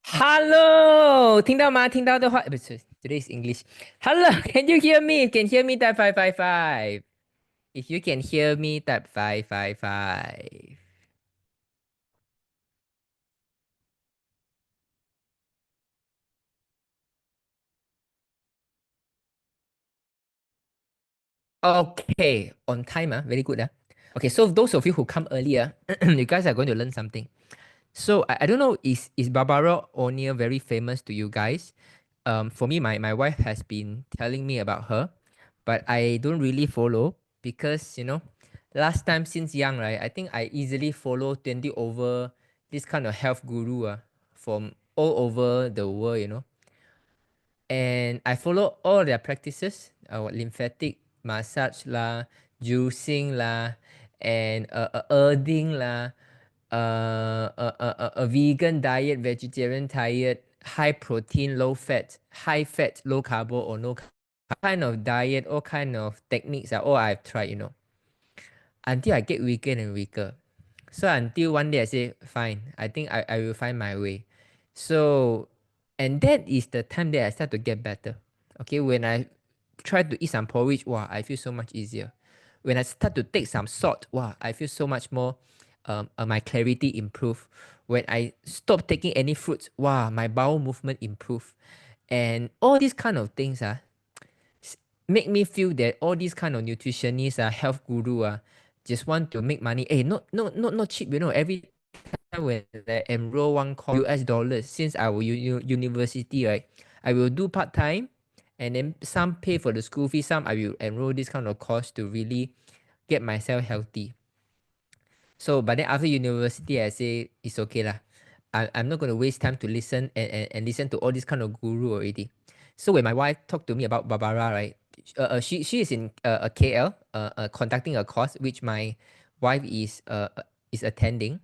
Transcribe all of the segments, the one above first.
Hello，听到吗？听到的话，不是，Today is English. Hello, can you hear me? Can hear me? Type 555. If you can hear me, type 555. Okay, on time, very good. Okay, so those of you who come earlier, you guys are going to learn something. So I don't know, is Barbara O'Neill very famous to you guys? For me, my wife has been telling me about her, but I don't really follow because last time since young, right? I think I easily follow 20 over this kind of health guru from all over the world. And I follow all their practices, lymphatic massage lah, juicing lah, and earthing lah, a vegan diet, vegetarian diet, high protein, low fat, low carbo or no carb kind of diet, all kind of techniques are all I've tried, until I get weaker and weaker. So until one day I say, fine, I think I will find my way. So, and that is the time that I start to get better. Okay, when I try to eat some porridge, wow, I feel so much easier. When I start to take some salt, wow, I feel so much more, my clarity improve. When I stop taking any fruits, wow, my bowel movement improve. And all these kind of things make me feel that all these kind of nutritionists, health guru, just want to make money. Hey, not cheap, every time when I enroll one course, US dollars, since our university, right, I will do part-time and then some pay for the school fee, some I will enroll this kind of course to really get myself healthy. So, but then after university, I say it's okay lah. I'm not going to waste time to listen and listen to all this kind of guru already. So when my wife talked to me about Barbara, right, she is in a KL, conducting a course which my wife is attending,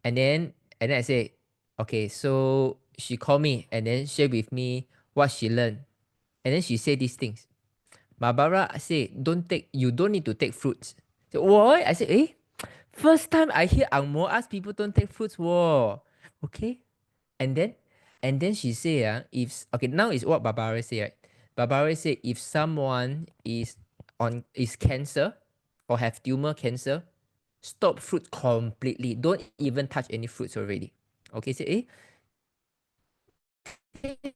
and then I say, okay, so she called me and then shared with me what she learned, and then she said these things. Barbara said, you don't need to take fruits. So, what? I said, first time I hear Angmo ask people don't take fruits. Whoa, okay. And then, and then she say, if okay, now is what Barbara say, right? Barbara say if someone is cancer or have tumor cancer, stop fruit completely. Don't even touch any fruits already. Okay, say,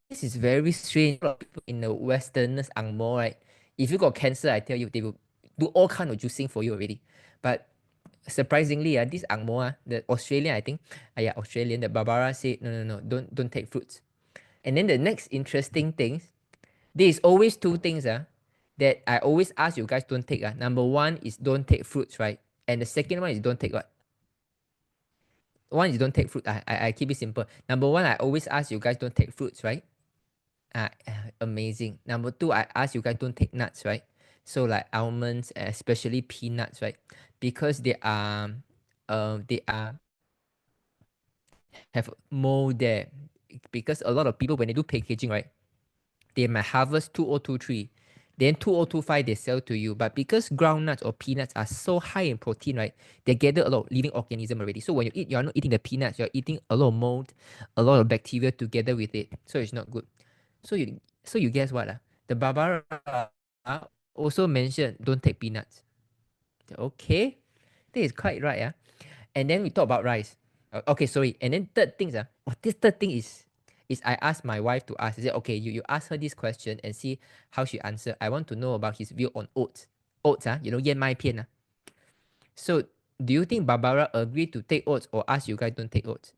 this is very strange. A lot of people in the Westerners, Angmo, right? If you got cancer, I tell you, they will do all kind of juicing for you already. But surprisingly, this Angmo, the Australian, I think, Australian, the Barbara said, no, don't take fruits. And then the next interesting thing, there is always two things that I always ask you guys don't take. Number one is don't take fruits, right? And the second one is don't take what? One is don't take fruit. I keep it simple. Number one, I always ask you guys don't take fruits, right? Amazing. Number two, I ask you guys don't take nuts, right? So like almonds, especially peanuts, right? Because they are have mold there. Because a lot of people when they do packaging, right, they might harvest 2023, then 2025 they sell to you. But because groundnuts or peanuts are so high in protein, right, they gather a lot of living organism already. So when you eat, you're not eating the peanuts, you're eating a lot of mold, a lot of bacteria together with it. So it's not good. So you guess what? The Barbara also mentioned don't take peanuts. Okay, that is quite right. And then we talk about rice. Okay, sorry. And then third things, this third thing is I asked my wife to ask. I said, okay, you ask her this question and see how she answer. I want to know about his view on oats. Oats, 燕麦片. So do you think Barbara agreed to take oats or ask you guys don't take oats?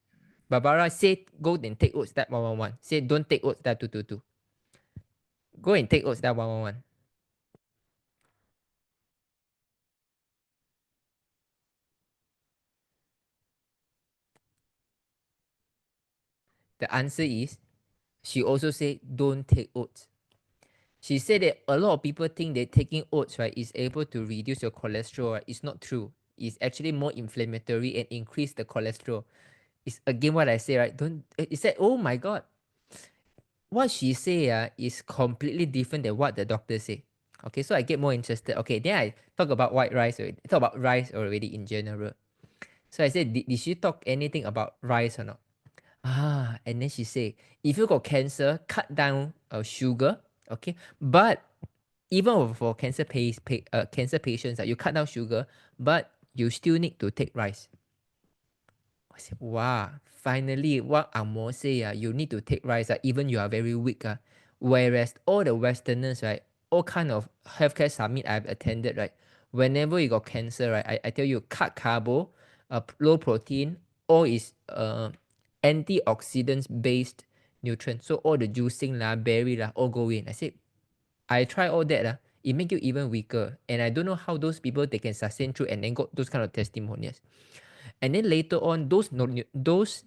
Barbara said go and take oats, that 111. Say don't take oats, that 222. Go and take oats, that 111. The answer is, she also said don't take oats. She said that a lot of people think that taking oats, right, is able to reduce your cholesterol. Right? It's not true. It's actually more inflammatory and increase the cholesterol. It's again what I say, right? Don't. It said, oh my god, what she say is completely different than what the doctor say. Okay, so I get more interested. Okay, then I talk about white rice already. Talk about rice already in general. So I said, did she talk anything about rice or not? And then she say, if you got cancer, cut down sugar, okay? But even for cancer patients, you cut down sugar, but you still need to take rice. I said, wow, finally, what Amo say, you need to take rice, even you are very weak. Whereas all the Westerners, right, all kind of healthcare summit I've attended, right, whenever you got cancer, right, I tell you, cut carbo, low protein, all is antioxidants based nutrients. So all the juicing lah, berry lah, all go in. I said, I try all that it make you even weaker. And I don't know how those people they can sustain through and then got those kind of testimonials. And then later on, those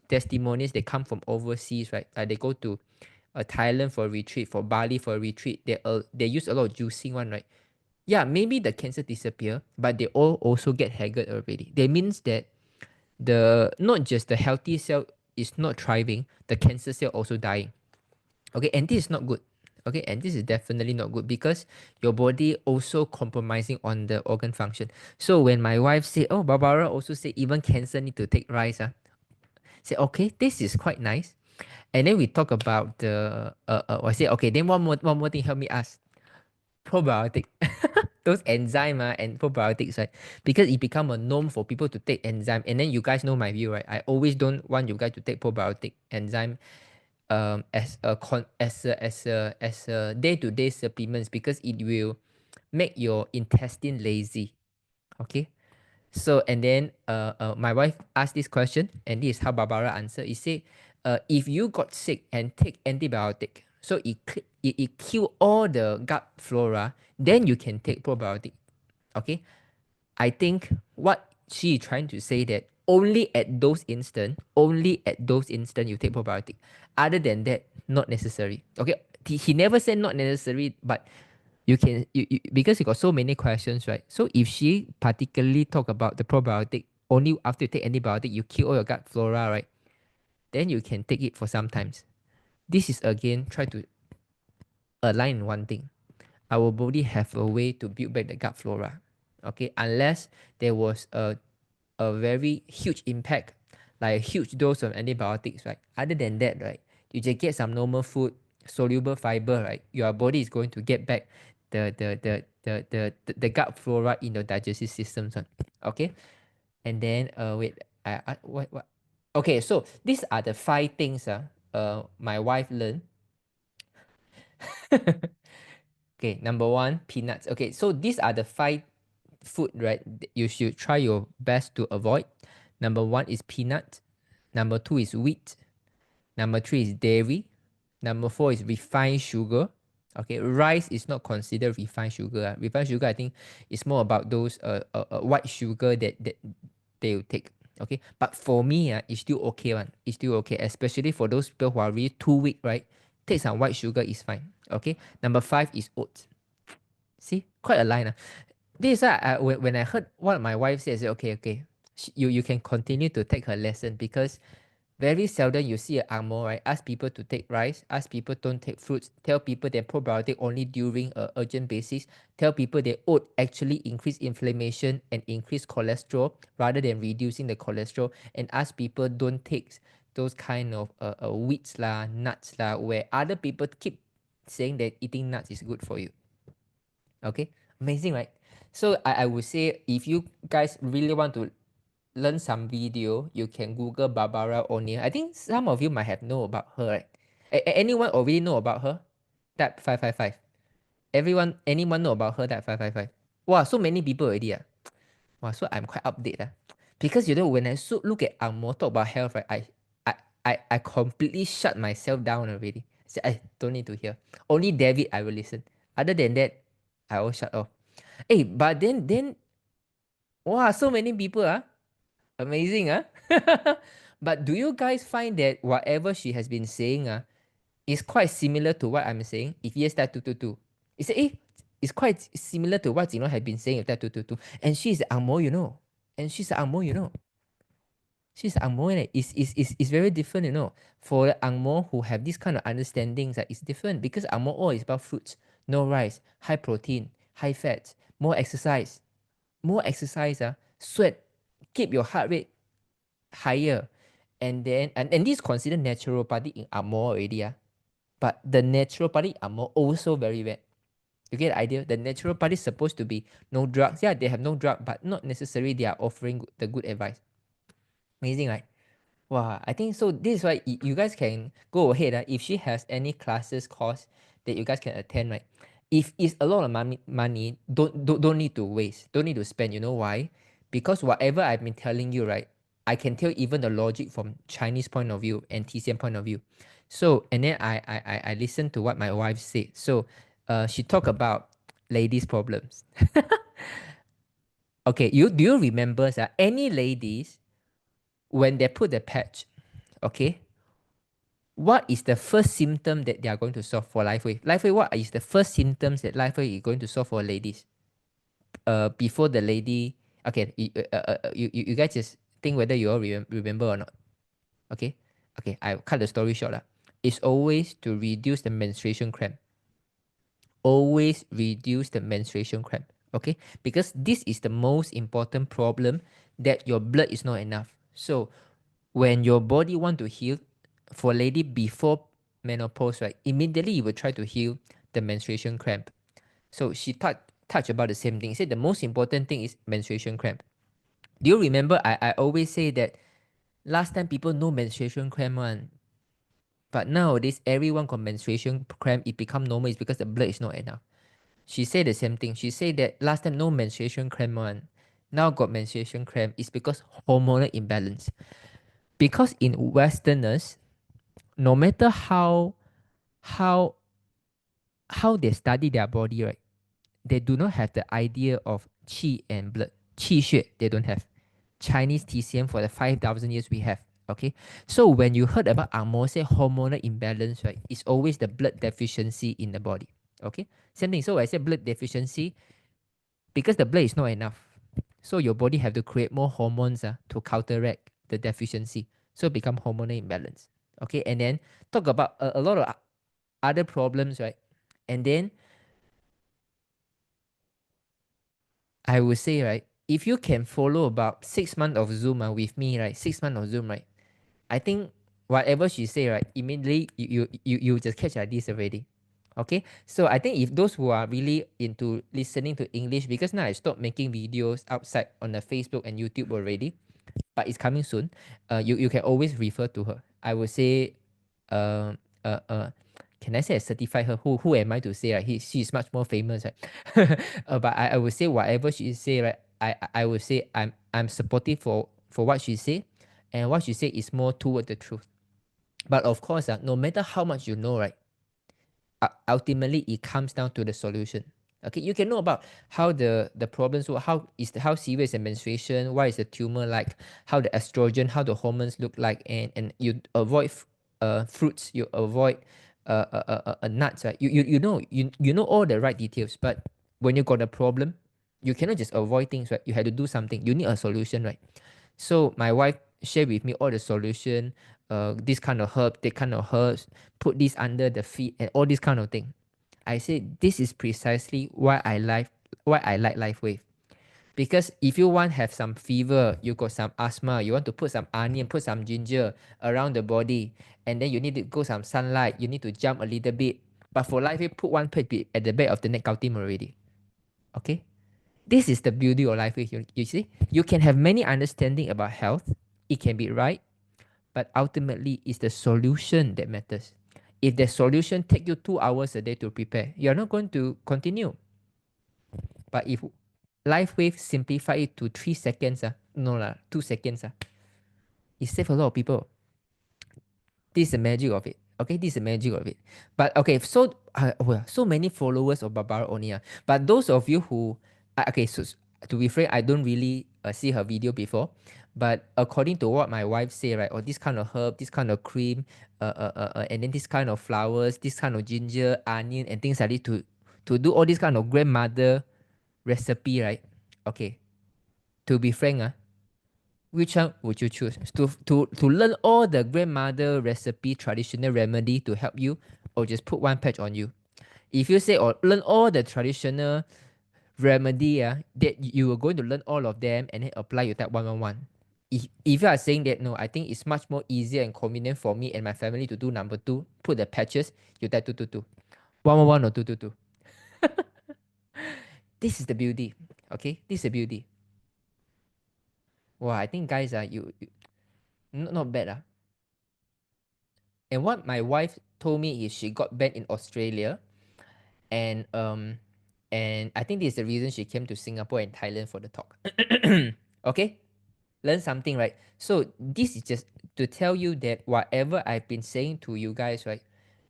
testimonials they come from overseas, right? They go to Thailand for a retreat, for Bali for a retreat. They use a lot of juicing one, right? Yeah, maybe the cancer disappear, but they all also get haggard already. That means that the not just the healthy cell is not thriving, the cancer cell also dying. Okay, and this is not good. Okay, and this is definitely not good because your body also compromising on the organ function. So when my wife said, oh, Barbara also said even cancer need to take rice, say, okay, this is quite nice. And then we talk about the, I say, okay, then one more thing, help me ask. Probiotic. Those enzyme and probiotics, right? Because it become a norm for people to take enzyme. And then you guys know my view, right? I always don't want you guys to take probiotic enzyme as a day-to-day supplements because it will make your intestine lazy. Okay. So and then my wife asked this question, and this is how Barbara answered. He said, if you got sick and take antibiotic, so it kill all the gut flora, then you can take probiotic. Okay. I think what she is trying to say that only at those instant you take probiotic. Other than that, not necessary. Okay, he never said not necessary, but you can because you got so many questions, right? So if she particularly talk about the probiotic only after you take antibiotic, you kill all your gut flora, right? Then you can take it for some times. This is again try to align one thing. Our body have a way to build back the gut flora. Okay, unless there was a very huge impact, like a huge dose of antibiotics, right? Other than that, right, you just get some normal food, soluble fiber, right? Your body is going to get back the gut flora in your digestive system. Okay, and then wait, what? Okay, so these are the 5 things my wife learned. Okay, number 1, peanuts. Okay, so these are the 5 food, right? You should try your best to avoid. Number 1 is peanut. Number 2 is wheat. Number 3 is dairy. Number 4 is refined sugar. Okay, rice is not considered refined sugar. Refined sugar, I think, is more about those white sugar that they will take. Okay, but for me, it's still okay one. It's still okay, especially for those people who are really too weak, right? Take some white sugar is fine. Okay, number 5 is oats. See, quite a line. This is why when I heard what my wife said, I said, okay, you can continue to take her lesson because very seldom you see an angmoh, right? Ask people to take rice, ask people don't take fruits, tell people that probiotic only during a urgent basis, tell people that oat actually increase inflammation and increase cholesterol rather than reducing the cholesterol, and ask people don't take those kind of wheats lah, nuts lah, where other people keep saying that eating nuts is good for you. Okay, amazing, right? So I would say if you guys really want to learn some video, you can Google Barbara O'Neill. I think some of you might have know about her, right? Anyone already know about her? Type 555. Anyone know about her? Type 555. Wow, so many people already. Wow, so I'm quite updated. Because when I look at Angmo talk about health, right, I completely shut myself down already. Say I don't need to hear. Only David I will listen. Other than that, I will shut off. Hey, but then wow, so many people amazing But do you guys find that whatever she has been saying is quite similar to what I'm saying? If yes, that 222. It's quite similar to what Jinlong had been saying if that 222. And she's Angmo, And she's Angmo, She's Angmo, and it's very different, For the Angmo who have this kind of understandings, it's different because Angmo all is about fruits, no rice, high protein, high fat, more exercise, sweat, keep your heart rate higher, And then, and this is considered naturopathy in Amor already. But the naturopathy Amor also very bad. You get the idea? The naturopathy is supposed to be no drugs. Yeah, they have no drug, but not necessarily they are offering the good advice. Amazing, right? Wow, I think so. This is why you guys can go ahead. If she has any classes, course that you guys can attend, right? If it's a lot of money, don't need to waste. Don't need to spend. You know why? Because whatever I've been telling you, right? I can tell even the logic from Chinese point of view and TCM point of view. So and then I listen to what my wife said. So she talked about ladies' problems. Okay, do you remember any ladies when they put the patch? Okay, what is the first symptom that they are going to solve for LifeWave? LifeWave, what is the first symptoms that LifeWave is going to solve for ladies? Before the lady, okay, you guys just think whether you all remember or not. Okay, okay, I cut the story short. It's always to reduce the menstruation cramp. Always reduce the menstruation cramp. Okay, because this is the most important problem, that your blood is not enough. So when your body want to heal, for lady before menopause, right, immediately you will try to heal the menstruation cramp. So she touched about the same thing. She said the most important thing is menstruation cramp. Do you remember I always say that last time people know menstruation cramp one, but nowadays everyone got menstruation cramp, it become normal, it's because the blood is not enough. She said the same thing. She said that last time no menstruation cramp one, now got menstruation cramp, is because hormonal imbalance. Because in Westerners, no matter how how they study their body, right, they do not have the idea of qi and blood. Qi xue, they don't have. Chinese TCM for the 5,000 years we have. Okay, so when you heard about Angmo say hormonal imbalance, right, it's always the blood deficiency in the body. Okay, same thing. So I said blood deficiency because the blood is not enough. So your body have to create more hormones to counteract the deficiency. So become hormonal imbalance. Okay, and then talk about a lot of other problems, right? And then I would say, right, if you can follow about 6 months of Zoom with me, right, 6 months of Zoom, right, I think whatever she say, right, immediately you just catch like this already. Okay, so I think if those who are really into listening to English, because now I stopped making videos outside on the Facebook and YouTube already, but it's coming soon. You can always refer to her. I would say, uh, uh, uh, can I say I certify her? Who am I to say? Right, she's much more famous, right? But I would say whatever she say, right. I would say I'm supportive for what she say, and what she say is more toward the truth. But of course, no matter how much you know, right, ultimately it comes down to the solution. Okay, you can know about how the problems work, how serious the menstruation, why is the tumor like, how the estrogen, how the hormones look like, and you avoid fruits, you avoid nuts, right? You know all the right details, but when you got a problem, you cannot just avoid things, right? You have to do something. You need a solution, right? So my wife shared with me all the solution, this kind of herb, that kind of herbs, put this under the feet and all this kind of thing. I said this is precisely why I like LifeWave. Because if you want have some fever, you got some asthma, you want to put some onion, put some ginger around the body, and then you need to go some sunlight, you need to jump a little bit. But for LifeWave, put one plate at the back of the neck, team already. Okay? This is the beauty of LifeWave. You see, you can have many understanding about health. It can be right, but ultimately it's the solution that matters. If the solution take you 2 hours a day to prepare, you're not going to continue. But if LifeWave simplify it to 3 seconds, no lah, 2 seconds, it save a lot of people. This is the magic of it. Okay, this is the magic of it. But okay, so well, so many followers of Barbara only. But those of you who, okay, so to be frank, I don't really see her video before. But according to what my wife say, right, or this kind of herb, this kind of cream, and then this kind of flowers, this kind of ginger, onion, and things like this to do all this kind of grandmother recipe, right? Okay, to be frank, which one would you choose? To learn all the grandmother recipe, traditional remedy to help you, or just put one patch on you? If you say, or learn all the traditional remedy, that you are going to learn all of them and then apply your type 111. if you are saying that, no, I think it's much more easier and convenient for me and my family to do number 2, put the patches, you type 222. 111 or 222. This is the beauty. Okay, this is the beauty. Wow, I think guys are not bad. And what my wife told me is she got banned in Australia, and I think this is the reason she came to Singapore and Thailand for the talk. Okay, learn something, right? So this is just to tell you that whatever I've been saying to you guys, right,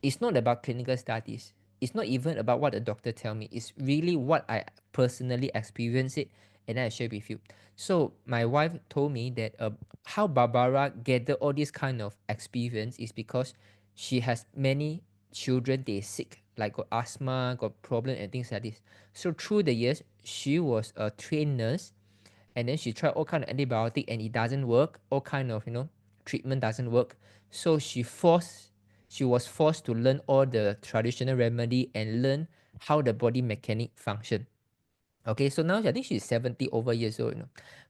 it's not about clinical studies. It's not even about what the doctor tell me. It's really what I personally experience it, and I share with you. So my wife told me that how Barbara gathered all this kind of experience is because she has many children they sick, like got asthma, got problem and things like this. So through the years, she was a trained nurse, and then she tried all kind of antibiotic and it doesn't work. All kind of treatment doesn't work. So she was forced to learn all the traditional remedy and learn how the body mechanic function. Okay, so now I think she's 70 over years old.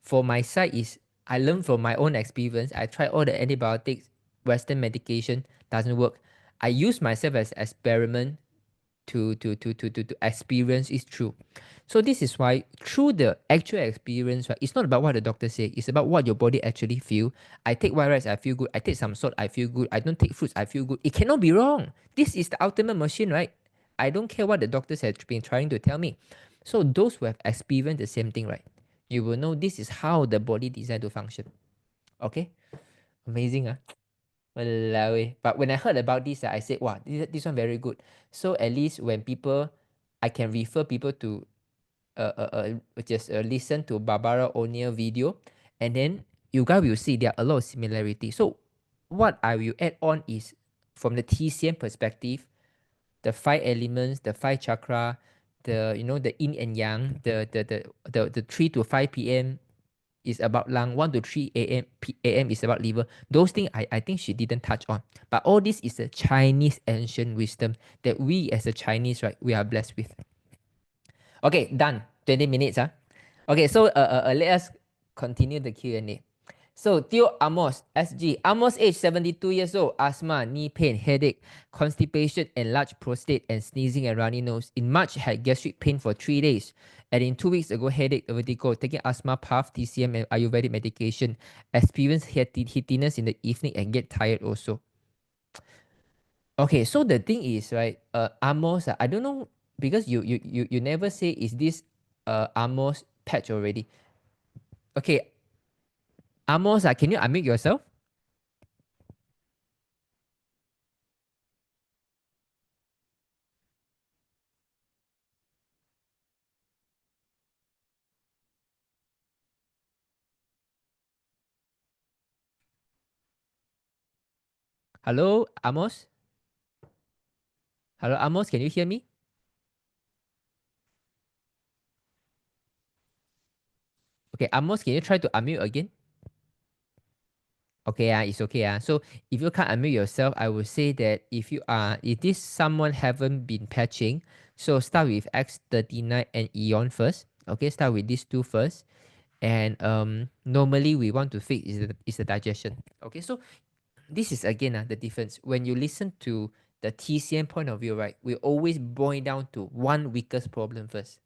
For my side is I learned from my own experience. I tried all the antibiotics, Western medication doesn't work. I use myself as experiment to experience is true. So this is why through the actual experience, right, it's not about what the doctor say, it's about what your body actually feel. I take white rice, I feel good. I take some salt, I feel good. I don't take fruits, I feel good. It cannot be wrong. This is the ultimate machine, right? I don't care what the doctors have been trying to tell me. So those who have experienced the same thing, right, you will know this is how the body designed to function. Okay, amazing, huh? Walao eh. But when I heard about this, I said, wow, this one very good. So at least when people, I can refer people to just listen to Barbara O'Neill video, and then you guys will see there are a lot of similarities. So what I will add on is from the TCM perspective, the 5 elements, the 5 chakra, the yin and yang, the 3 to 5 p.m. is about lung, 1 to 3 a.m. is about liver. Those things I think she didn't touch on. But all this is a Chinese ancient wisdom that we as a Chinese, right, we are blessed with. Okay, done. 20 minutes. Okay, so let us continue the Q&A. So, Teo Amos, SG. Amos, age 72 years old, asthma, knee pain, headache, constipation, enlarged prostate, and sneezing and runny nose. In March, had gastric pain for 3 days. And in 2 weeks ago, headache, vertigo, taking asthma puff, TCM, and Ayurvedic medication. Experience heatiness in the evening and get tired also. Okay, so the thing is, right, Amos, I don't know, because you never say, is this Amos patch already? Okay, Amos, can you unmute yourself? Hello, Amos? Hello, Amos, can you hear me? Okay, Amos, can you try to unmute again? Okay, it's okay. So if you can't unmute yourself, I would say that if this someone haven't been patching, so start with X39 and Eon first. Okay, start with these two first. And normally we want to fix is the digestion. Okay, so this is again the difference. When you listen to the TCM point of view, right, we always boil down to one weakest problem first.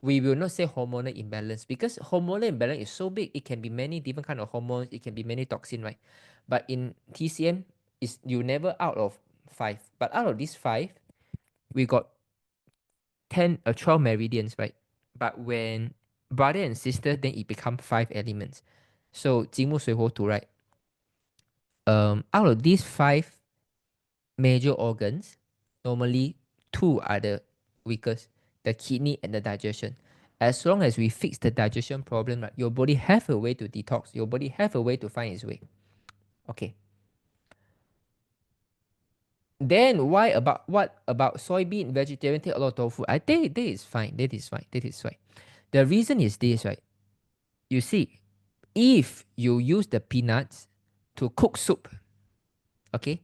We will not say hormonal imbalance, because hormonal imbalance is so big. It can be many different kind of hormones. It can be many toxin, right? But in TCM, is you never out of 5. But out of these 5, we got 12 meridians, right? But when brother and sister, then it become 5 elements. So 金木水火土, right? Out of these 5 major organs, normally 2 are the weakest, the kidney and the digestion. As long as we fix the digestion problem, right, your body have a way to detox. Your body have a way to find its way. Okay. Then what about soybean, vegetarian, take a lot of tofu? I think that is fine. That is fine. That is fine. The reason is this, right? You see, if you use the peanuts to cook soup, okay,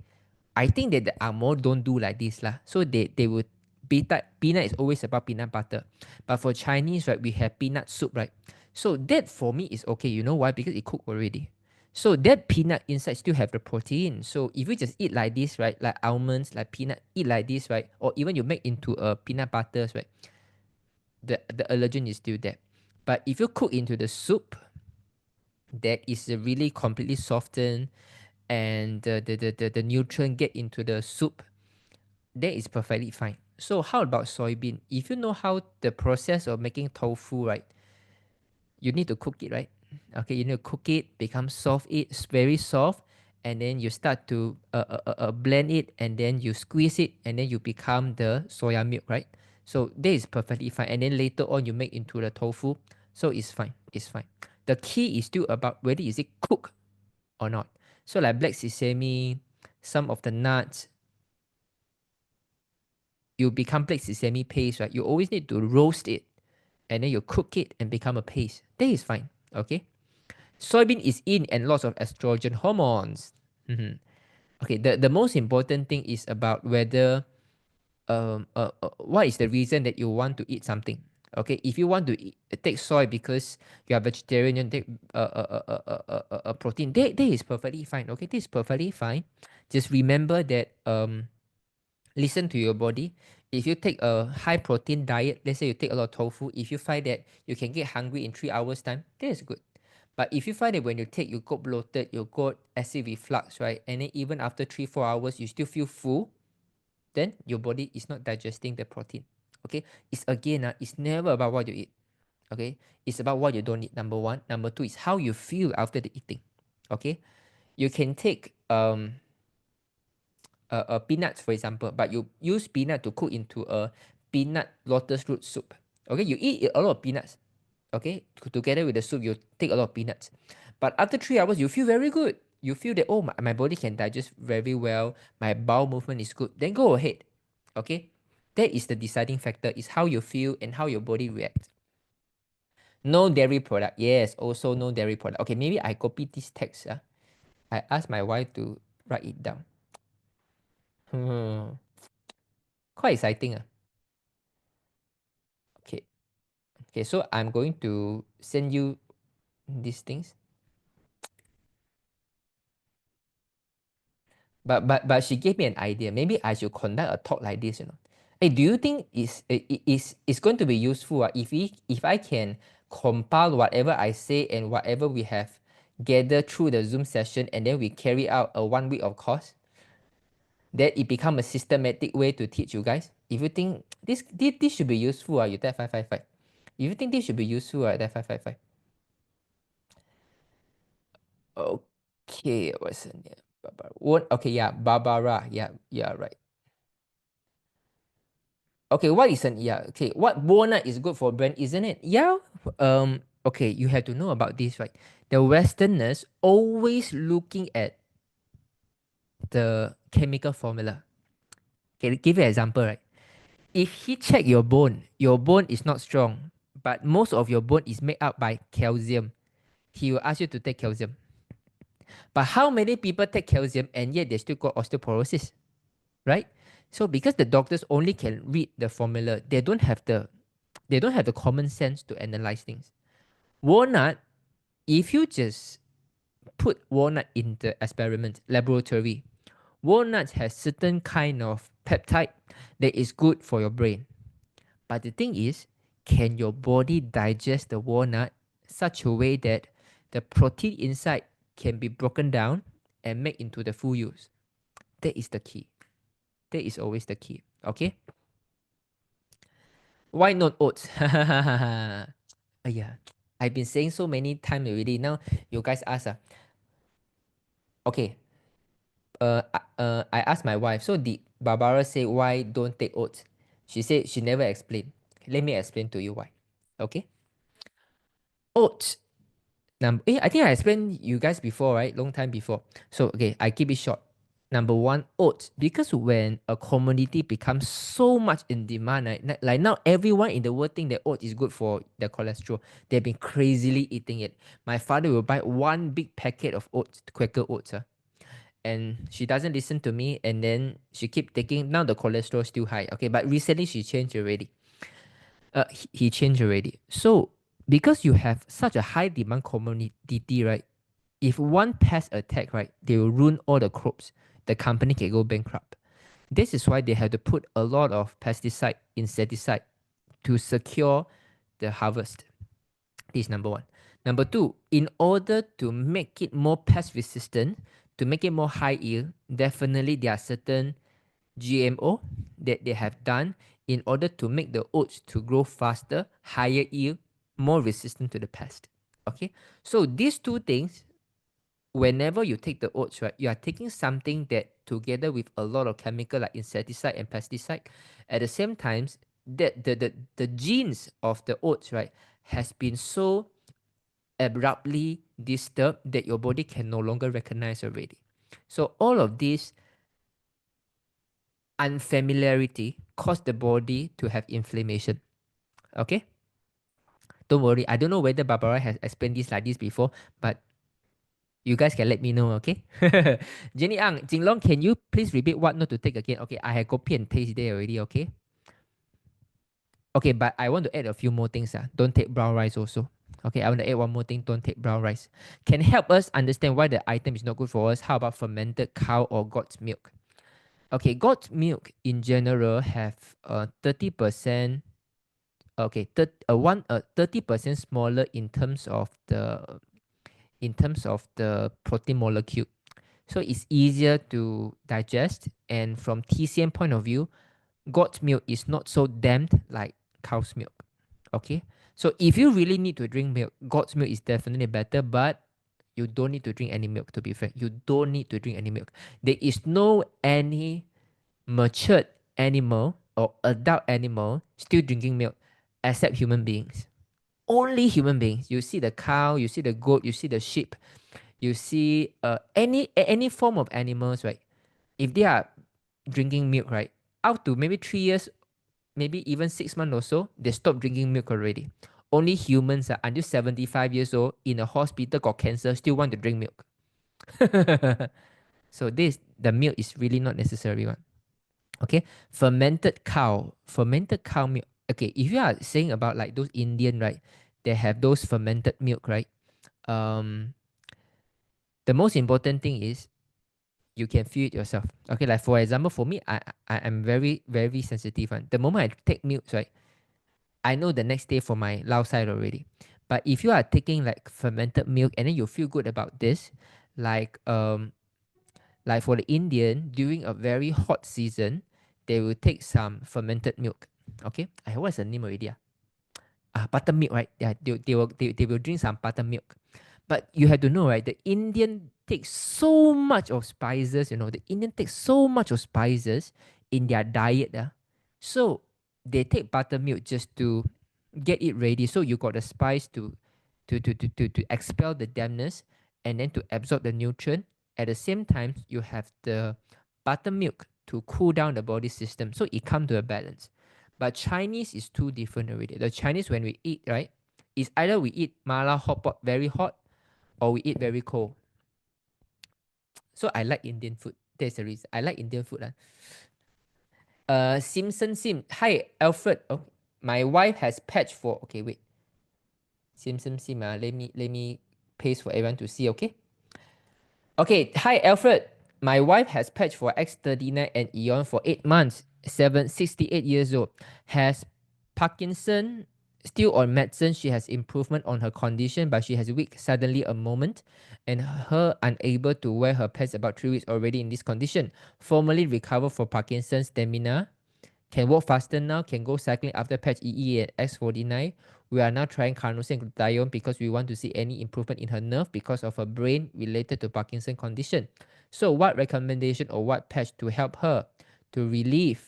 I think that the Angmo don't do like this lah. So they would peanut is always about peanut butter. But for Chinese, right, we have peanut soup, right? So that for me is okay. You know why? Because it cooked already. So that peanut inside still have the protein. So if you just eat like this, right, like almonds, like peanut, eat like this, right, or even you make into a peanut butters, right, the allergen is still there. But if you cook into the soup, that is really completely softened, and the nutrient get into the soup, that is perfectly fine. So how about soybean? If you know how the process of making tofu, right, you need to cook it, right? Okay, you need to cook it, become soft, it's very soft, and then you start to blend it, and then you squeeze it, and then you become the soya milk, right? So that is perfectly fine. And then later on, you make into the tofu, so it's fine. It's fine. The key is still about whether is it cooked or not. So like black sesame, some of the nuts, you become black sesame paste, right? You always need to roast it, and then you cook it and become a paste. That is fine. Okay. Soybean is in and lots of estrogen hormones. Mhm. Okay, the most important thing is about whether what is the reason that you want to eat something. Okay, if you want to take soy because you are vegetarian and take protein, that is perfectly fine. Okay, this is perfectly fine. Just remember that listen to your body. If you take a high protein diet, let's say you take a lot of tofu, if you find that you can get hungry in 3 hours time, that is good. But if you find that when you take, you got bloated, you got acid reflux, right? And then even after 3 4 hours, you still feel full, then your body is not digesting the protein. Okay, it's again, it's never about what you eat. Okay, it's about what you don't eat. Number one. Number two is how you feel after the eating. Okay, you can take peanuts, for example, but you use peanut to cook into a peanut lotus root soup. Okay, you eat a lot of peanuts. Okay, together with the soup, you take a lot of peanuts. But after 3 hours, you feel very good. You feel that, oh, my body can digest very well. My bowel movement is good. Then go ahead. Okay, that is the deciding factor, is how you feel and how your body reacts. No dairy product. Yes, also no dairy product. Okay, maybe I copy this text. I asked my wife to write it down. Quite exciting. Okay. Okay, so I'm going to send you these things. But she gave me an idea. Maybe I should conduct a talk like this, you know. Hey, do you think is going to be useful if I can compile whatever I say and whatever we have gathered through the Zoom session, and then we carry out a 1 week of course? That it become a systematic way to teach you guys. If you think this should be useful, you type 555. If you think this should be useful, type 555. Okay, what's her name? Barbara. Okay, yeah, Barbara. Yeah, right. Okay, what is an yeah? Okay, what walnut is good for brain, isn't it? Yeah. Okay, you have to know about this, right? The Westerners always looking at the chemical formula. Okay, give you an example, right? If he check your bone is not strong, but most of your bone is made up by calcium. He will ask you to take calcium. But how many people take calcium and yet they still got osteoporosis, right? So because the doctors only can read the formula, they don't have the common sense to analyze things. Walnut, if you just put walnut in the experiment laboratory, walnuts has certain kind of peptide that is good for your brain. But the thing is, can your body digest the walnut such a way that the protein inside can be broken down and made into the full use? That is the key. That is always the key. Okay? Why not oats? Yeah, I've been saying so many times already. Now you guys ask. Okay. I asked my wife. So did Barbara say why don't take oats? She said she never explained. Let me explain to you why. Okay. Oats. I think I explained you guys before, right? Long time before. So okay, I keep it short. Number one, oats. Because when a commodity becomes so much in demand, right, like now everyone in the world think that oats is good for the cholesterol. They've been crazily eating it. My father will buy one big packet of oats, Quaker oats. And she doesn't listen to me, and then she keep taking. Now the cholesterol is still high. Okay, but recently she changed already. He changed already. So because you have such a high demand commodity, right? If one pest attack, right, they will ruin all the crops. The company can go bankrupt. This is why they have to put a lot of pesticide, insecticide to secure the harvest. This is number one. Number two, in order to make it more pest resistant, to make it more high yield, definitely there are certain GMO that they have done in order to make the oats to grow faster, higher yield, more resistant to the pest. Okay, so these two things, whenever you take the oats, right, you are taking something that together with a lot of chemical like insecticide and pesticide. At the same time, that the genes of the oats, right, has been so abruptly disturbed that your body can no longer recognize already. So all of this unfamiliarity cause the body to have inflammation. Okay? Don't worry, I don't know whether Barbara has explained this like this before, but you guys can let me know, okay? Jenny Ang, Jinlong, can you please repeat what not to take again? Okay, I have copy and paste there already, okay? Okay, but I want to add a few more things. Don't take brown rice also. Okay, I want to add one more thing. Don't take brown rice. Can help us understand why the item is not good for us. How about fermented cow or goat's milk? Okay, goat's milk in general have 30%. Okay, 30% smaller in terms of the protein molecule. So it's easier to digest. And from TCM point of view, goat's milk is not so damped like cow's milk. Okay, so if you really need to drink milk, goat's milk is definitely better, but you don't need to drink any milk, to be frank. You don't need to drink any milk. There is no any matured animal or adult animal still drinking milk except human beings. Only human beings. You see the cow, you see the goat, you see the sheep, you see any form of animals, right? If they are drinking milk, right, up to maybe 3 years, maybe even 6 months or so, they stop drinking milk already. Only humans are until 75 years old in a hospital got cancer still want to drink milk. So this the milk is really not necessary one. Okay, fermented cow milk. Okay, if you are saying about like those Indian, right, they have those fermented milk, right? Um, the most important thing is you can feel it yourself. Okay, like for example, for me, I am very very sensitive one. The moment I take milk, right, I know the next day for my lao side already. But if you are taking like fermented milk and then you feel good about this, like um like for the Indian during a very hot season, they will take some fermented milk. Okay, I what's the name already? Buttermilk, right? Yeah, they will drink some buttermilk. But you have to know, right? The Indian takes so much of spices, the Indian takes so much of spices in their diet. So they take buttermilk just to get it ready. So you got the spice to expel the dampness and then to absorb the nutrient. At the same time, you have the buttermilk to cool down the body system. So it comes to a balance. But Chinese is too different already. The Chinese, when we eat, right, is either we eat mala hot pot very hot or we eat very cold. So I like Indian food. That's the reason. I like Indian food. Simpson Sim. Hi, Alfred. Oh, my wife has patched for. Okay, wait. Simpson Sim. Let me paste for everyone to see. Okay. Okay. Hi, Alfred. My wife has patched for X39 and Eon for 8 months. 68 years old. Has Parkinson. Still on medicine, she has improvement on her condition, but she has weak suddenly a moment, and her unable to wear her pads about 3 weeks already in this condition. Formally recovered for Parkinson's stamina, can walk faster now, can go cycling after patch EE at X49. We are now trying carnosine and glutathione because we want to see any improvement in her nerve because of her brain related to Parkinson condition. So what recommendation or what patch to help her to relieve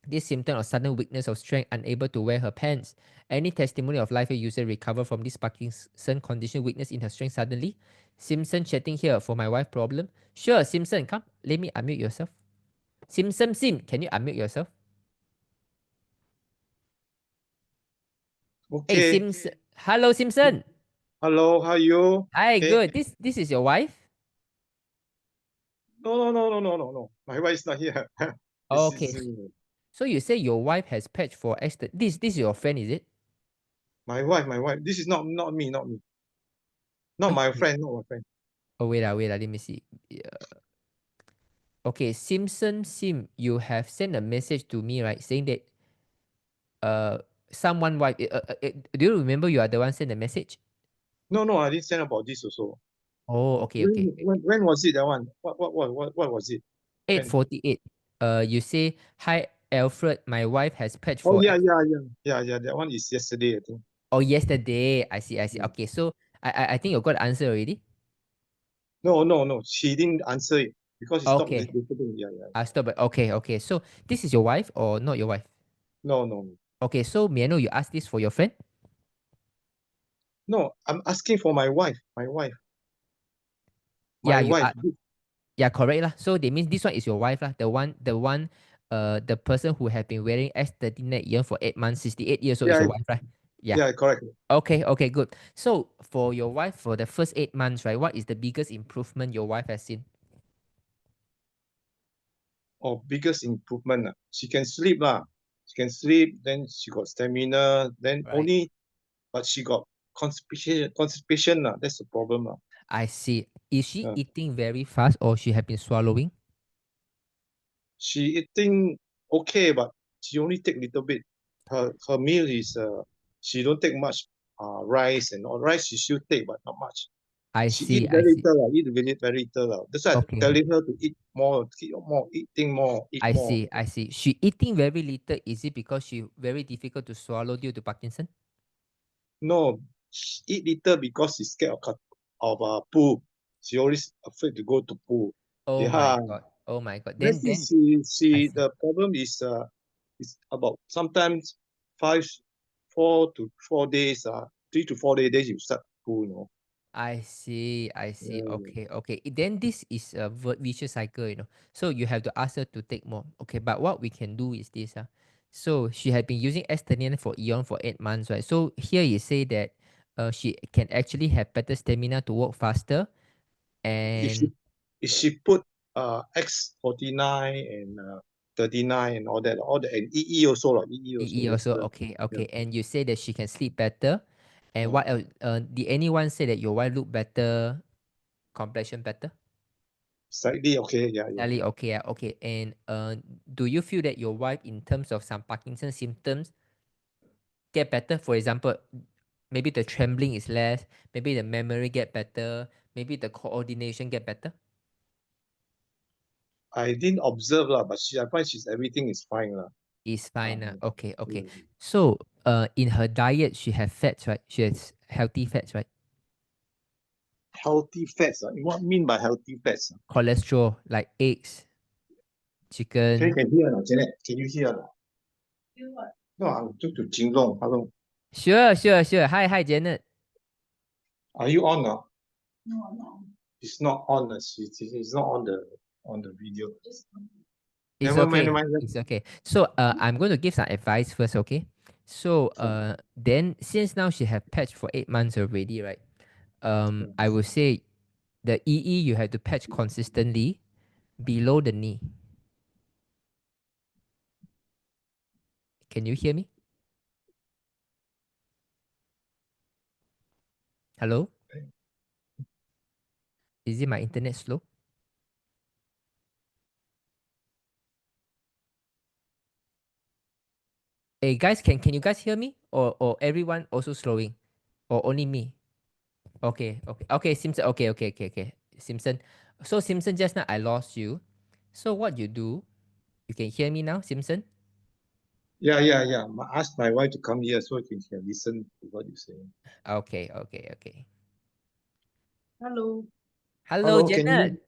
this symptom of sudden weakness of strength, unable to wear her pants? Any testimony of life user recover from this Parkinson condition, weakness in her strength suddenly? Simpson chatting here for my wife problem. Sure, Simpson, come. Let me unmute yourself. Sim, can you unmute yourself? Hey, Okay. Simpson. Hello, Simpson. Hello, how are you? Hi, Okay. good. This is your wife? No. My wife is not here. Oh, This okay. is So you say your wife has patched for X. This is your friend, is it? My wife. This is not me. Not my friend. Oh, wait, let me see. Okay, Sim, you have sent a message to me, right? Saying that someone wife. Do you remember you are the one sent the message? No, I didn't send about this also. Oh, okay. When was it that one? What was it? 8:48. You say, hi Alfred, my wife has patched Oh for yeah. That one is yesterday, I think. Oh, yesterday. I see. Yeah. Okay, so I think you got the answer already. No. She didn't answer it because she stopped Okay. recording. Yeah. I stop it. Okay. So this is your wife or not your wife? No. Okay, so may I know you asked this for your friend? No, I'm asking for my wife. My wife. Yeah, My you wife. are. Yeah, correct lah. So that means this one is your wife lah. The person who have been wearing S39 earphone for 8 months, 68 years old is Yeah, your wife, right? Yeah. yeah, correct. Okay, good. So for your wife, for the first 8 months, right, what is the biggest improvement your wife has seen? Oh, biggest improvement. She can sleep lah. She can sleep. Then she got stamina. Then Right. but she got constipation lah. That's the problem lah. I see. Is she Yeah. eating very fast or she have been swallowing? She eating okay, but she only take little bit. Her meal is she don't take much rice and all. Rice she still take, but not much. I She see. eat very little lah. Eat very little lah. That's why I'm Okay. telling her to eat more, eating more, eat I more. see. She eating very little. Is it because she very difficult to swallow due to Parkinson? No, she eat little because she's scared of pool. She always afraid to go to pool. Oh my Yeah. god. Oh my god. Let's Then see, I she see. the problem is about sometimes 4 to 4 days, 3 to 4 days, then you start pool, you know. I see. Yeah. Okay. Then this is a vicious cycle, you know. So you have to ask her to take more. Okay, but what we can do is this. So she had been using Estanian for Eon for 8 months, right? So here you say that she can actually have better stamina to walk faster If she and if she put X49 and 39 and all that and EE also lah, EE also EE also. Western. Yeah. Okay. And you say that she can sleep better. And Uh, what else? Did anyone say that your wife look better, complexion better? Slightly okay, yeah. Slightly okay. Okay. And do you feel that your wife, in terms of some Parkinson symptoms, get better? For example, maybe the trembling is less, maybe the memory get better, maybe the coordination get better? I didn't observe lah, but I find everything is fine lah. Is fine. Okay. Yeah. So in her diet, she has fats, right? She has healthy fats, right? Healthy fats. What mean by healthy fats? Cholesterol, like eggs, chicken. Can hear now, Janet? Can you hear now? No, I'm talking to Jinlong. Hello. Sure. Hi, Janet. Are you on now? No. It's not on. She's not on the video. It's Never okay. mind. It's okay. So I'm going to give some advice first, okay? So then since now she have patched for 8 months already, right? I would say the EE you have to patch consistently below the knee. Can you hear me? Hello? Is it my internet slow? Hey guys, can you guys hear me? Or everyone also slowing? Or only me? Okay, Simpson. Okay. Simpson. So Simpson, just now I lost you. So what you do, you can hear me now, Simpson? Yeah. Ask my wife to come here so she can listen to what you say. Okay. Hello. Hello, Can you? Janet.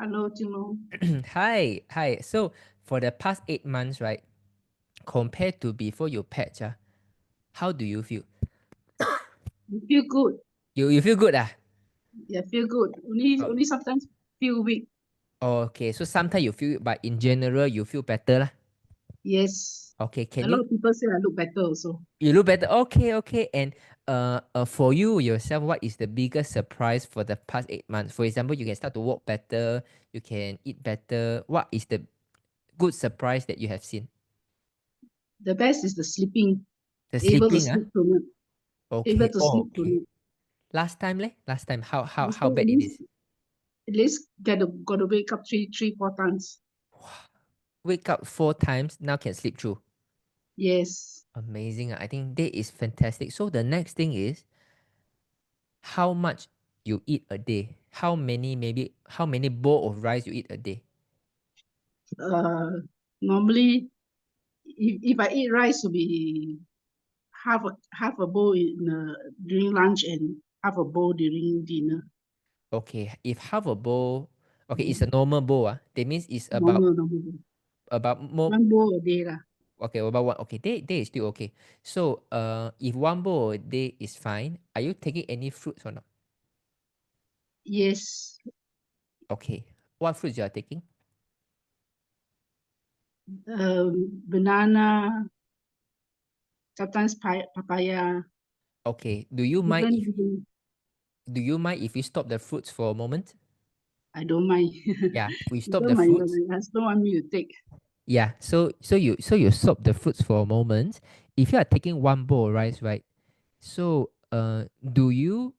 Hello, Jinlong. Hi. So for the past 8 months, right, compared to before you patch, how do you feel? You feel good. You feel good, ah? Yeah, feel good. Only sometimes feel weak. Okay, so sometimes you feel, but in general you feel better lah. Yes. Okay, A lot of people say I look better also. you look better? Okay. And for you yourself, what is the biggest surprise for the past 8 months? For example, you can start to walk better, you can eat better. What is the good surprise that you have seen? The best is the sleeping. The Able to sleeping, sleep so much. able Okay. to Oh, sleep okay. tonight. Last time, leh? Last time, how Last how time bad it is? at least got to wake up three, 4 times. Wake up 4 times, now can sleep through. Yes. Amazing. I think that is fantastic. So the next thing is how much you eat a day. How many bowl of rice you eat a day? Normally, if I eat rice, will be half a bowl during lunch and half a bowl during dinner. Okay, if half a bowl, okay, it's a normal bowl. That means it's Normal. about more. 1 bowl a day lah. Okay, about one. Okay, that is still okay. So if 1 bowl a day is fine, are you taking any fruits or not? Yes. Okay, what fruits you are taking? Banana, sometimes papaya. Okay, do you mind Different. if we stop the fruits for a moment? I don't mind. Yeah, we stop Because the my fruits. husband want me to take. Yeah, so you stop the fruits for a moment. If you are taking 1 bowl of rice, right? So do you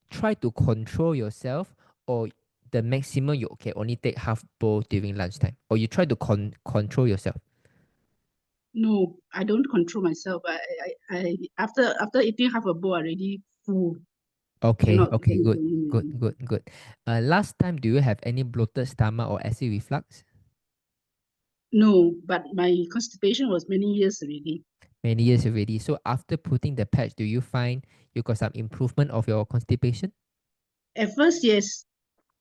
try to control yourself, or the maximum you can only take half bowl during lunchtime, or you try to control yourself? No, I don't control myself. I after eating half a bowl already full. Okay, Cannot okay, good, go in good, already. good, good. Last time, do you have any bloated stomach or acid reflux? No, but my constipation was many years already. Many years already. So after putting the patch, do you find you got some improvement of your constipation? At first, yes.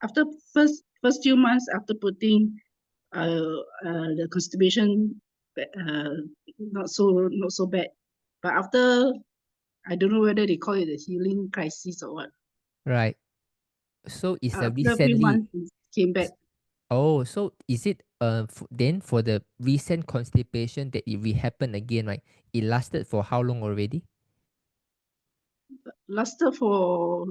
After first few months after putting the constipation not so bad. But after, I don't know whether they call it a healing crisis or what. Right. So is After a few recently? months, it came back. Oh, so is it then for the recent constipation that it happened again, right? It lasted for how long already? Lasted for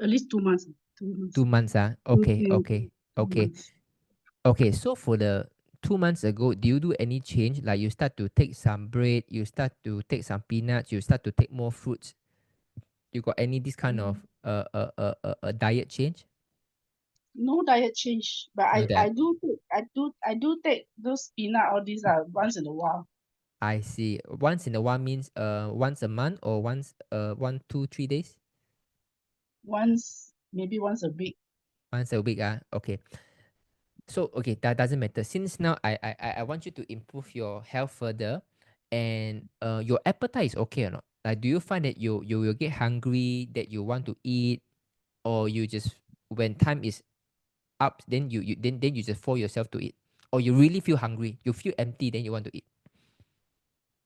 at least 2 months. 2 months. 2 months, ah. Two, Okay, 2 okay, okay. months. Okay, so for the 2 months ago, do you do any change? Like you start to take some bread, you start to take some peanuts, you start to take more fruits. You got any this kind of diet change? No diet change, but No I diet. do take those peanut, all these once in a while. I see. Once in a while means once a month or once 1, 2, 3 days? Maybe once a week. Once a week, ah. Okay. So okay, that doesn't matter. Since now I want you to improve your health further, and your appetite is okay or not? Like, do you find that you will get hungry, that you want to eat, or you just when time is up, then then you just force yourself to eat, or you really feel hungry, you feel empty, then you want to eat?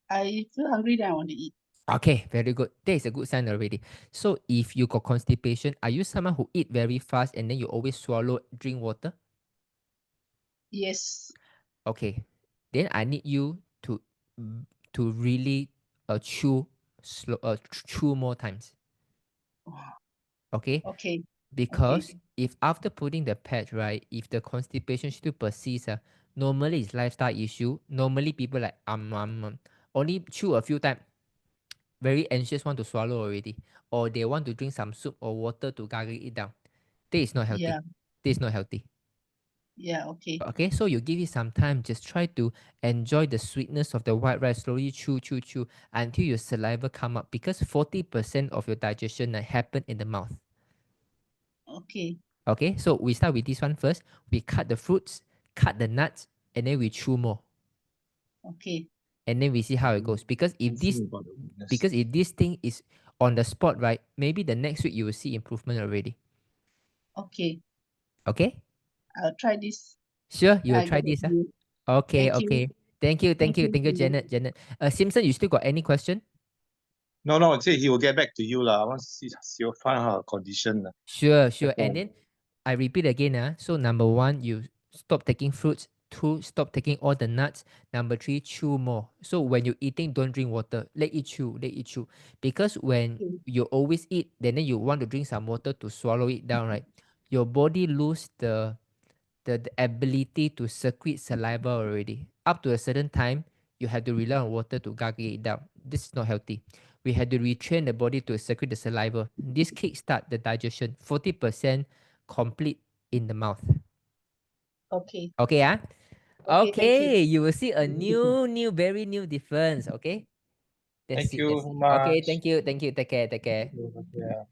I feel hungry, then I want to eat. Okay, very good. That is a good sign already. So if you got constipation, are you someone who eat very fast and then you always swallow, drink water? Yes. Okay, then I need you to really chew more times. Okay, Okay. because if after putting the patch, right, if the constipation still persists, normally it's lifestyle issue. Normally people like only chew a few times, very anxious, want to swallow already, or they want to drink some soup or water to gargle it down. That is not healthy. Yeah. That is not healthy. Yeah. Okay. Okay, so you give it some time. Just try to enjoy the sweetness of the white rice. Slowly chew, chew, chew until your saliva come up, because 40% of your digestion happen in the mouth. Okay. Okay, so we start with this one first. We cut the fruits, cut the nuts, and then we chew more. Okay. And then we see how it goes. Because if this thing is on the spot, right, maybe the next week you will see improvement already. Okay. Okay? I'll try this. Sure, you will I try get this. back to you. Okay, Thank you. okay. Thank you, Thank you. Janet. Simpson, you still got any question? No, say he will get back to you lah. I want to see he'll find her condition lah. Sure. Okay. And then I repeat again. So number 1, you stop taking fruits. 2, stop taking all the nuts. Number 3, chew more. So when you're eating, don't drink water. Let it chew. Because when you always eat, then you want to drink some water to swallow it down, right? Your body lose the ability to secrete saliva already. Up to a certain time, you have to rely on water to gargle it down. This is not healthy. We had to retrain the body to secrete the saliva. This kickstart the digestion. 40% complete in the mouth. Okay. Okay, ah? Okay, thank you. Okay, you will see a very new difference. Okay. Thank you That's so it. Okay, much. thank you. Take care. Yeah.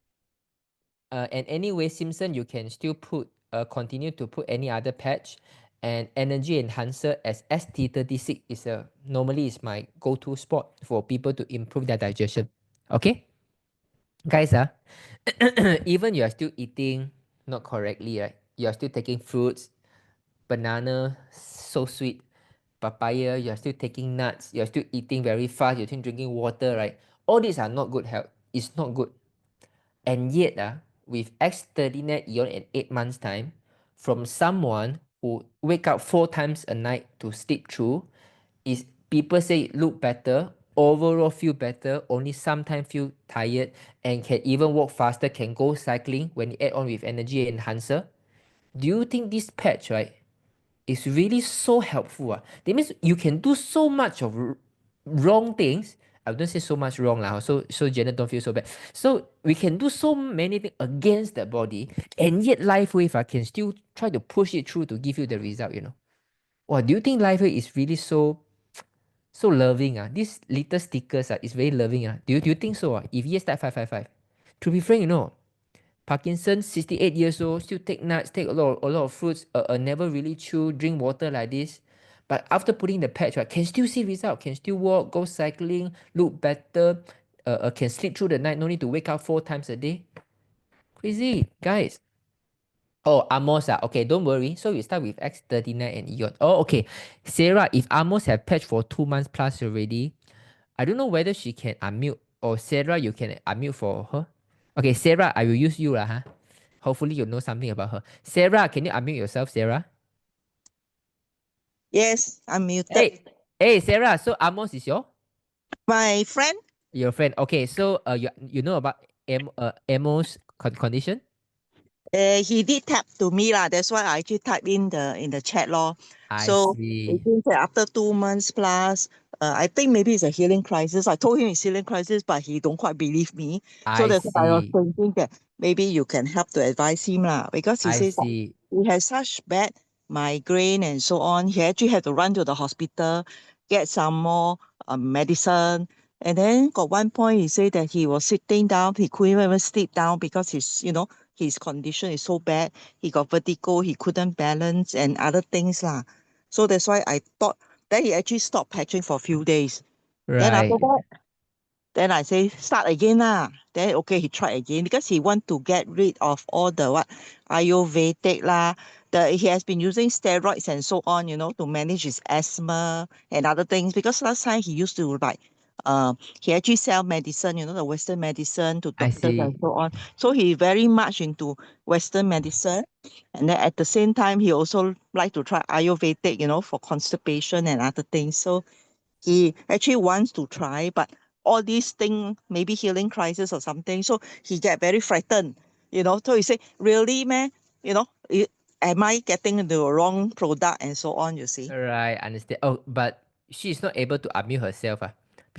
And anyway, Simpson, you can still continue to put any other patch, and energy enhancer as ST36 is normally is my go-to spot for people to improve their digestion. Okay, guys, even you are still eating not correctly, right? You are still taking fruits, banana, so sweet, papaya. You are still taking nuts. You are still eating very fast. You're still drinking water, right? All these are not good health. It's not good. And yet, with X39 Eon in 8 months' time, from someone who wake up 4 times a night to sleep through, is people say look better, overall feel better, only sometimes feel tired, and can even walk faster, can go cycling when you add on with energy enhancer. Do you think this patch, right, is really so helpful? That means you can do so much of wrong things. I don't say so much wrong lah, so Janet don't feel so bad. So we can do so many things against the body, and yet LifeWave can still try to push it through to give you the result, you know. Wow, do you think LifeWave is really so loving? These little stickers is very loving. Do you think so? If yes, type 555. To be frank, you know, Parkinson, 68 years old, still take nuts, take a lot of fruits, never really chew, drink water like this. But after putting the patch, right, can still see result, can still walk, go cycling, look better, can sleep through the night, no need to wake up 4 times a day. Crazy, guys. Oh, Amos, okay, don't worry. So we start with X39 and Eon. Oh, okay. Sarah, if Amos have patch for 2 months plus already, I don't know whether she can unmute, or Sarah, you can unmute for her. Okay, Sarah, I will use you, Hopefully you know something about her. Sarah, can you unmute yourself, Sarah? Yes, I'm muted. Hey, Sarah. So Amos is My friend? your friend. Okay, so you know about Amos condition? He did tap to me lah. That's why I actually type in the chat law. I So see. it means that after 2 months plus, I think maybe it's a healing crisis. I told him it's healing crisis, but he don't quite believe me. So that's why I was thinking that maybe you can help to advise him lah, because he says see. he has such bad migraine and so on. He actually had to run to the hospital, get some more medicine. And then got one point he said that he was sitting down, he couldn't even sleep down because his condition is so bad. He got vertigo, he couldn't balance and other things lah. So that's why I thought then he actually stopped patching for a few days. Then after that, then I say start again lah. Then okay, he tried again because he want to get rid of all the Ayurvedic lah. He has been using steroids and so on, to manage his asthma and other things. Because last time he used to he actually sell medicine, the Western medicine to doctors and so on. So he very much into Western medicine. And then at the same time, he also like to try Ayurvedic, for constipation and other things. So he actually wants to try, but all these things, maybe healing crisis or something. So he get very frightened, So he say, really, man, am I getting the wrong product and so on, you see? Right, understand. Oh, but she's not able to unmute herself.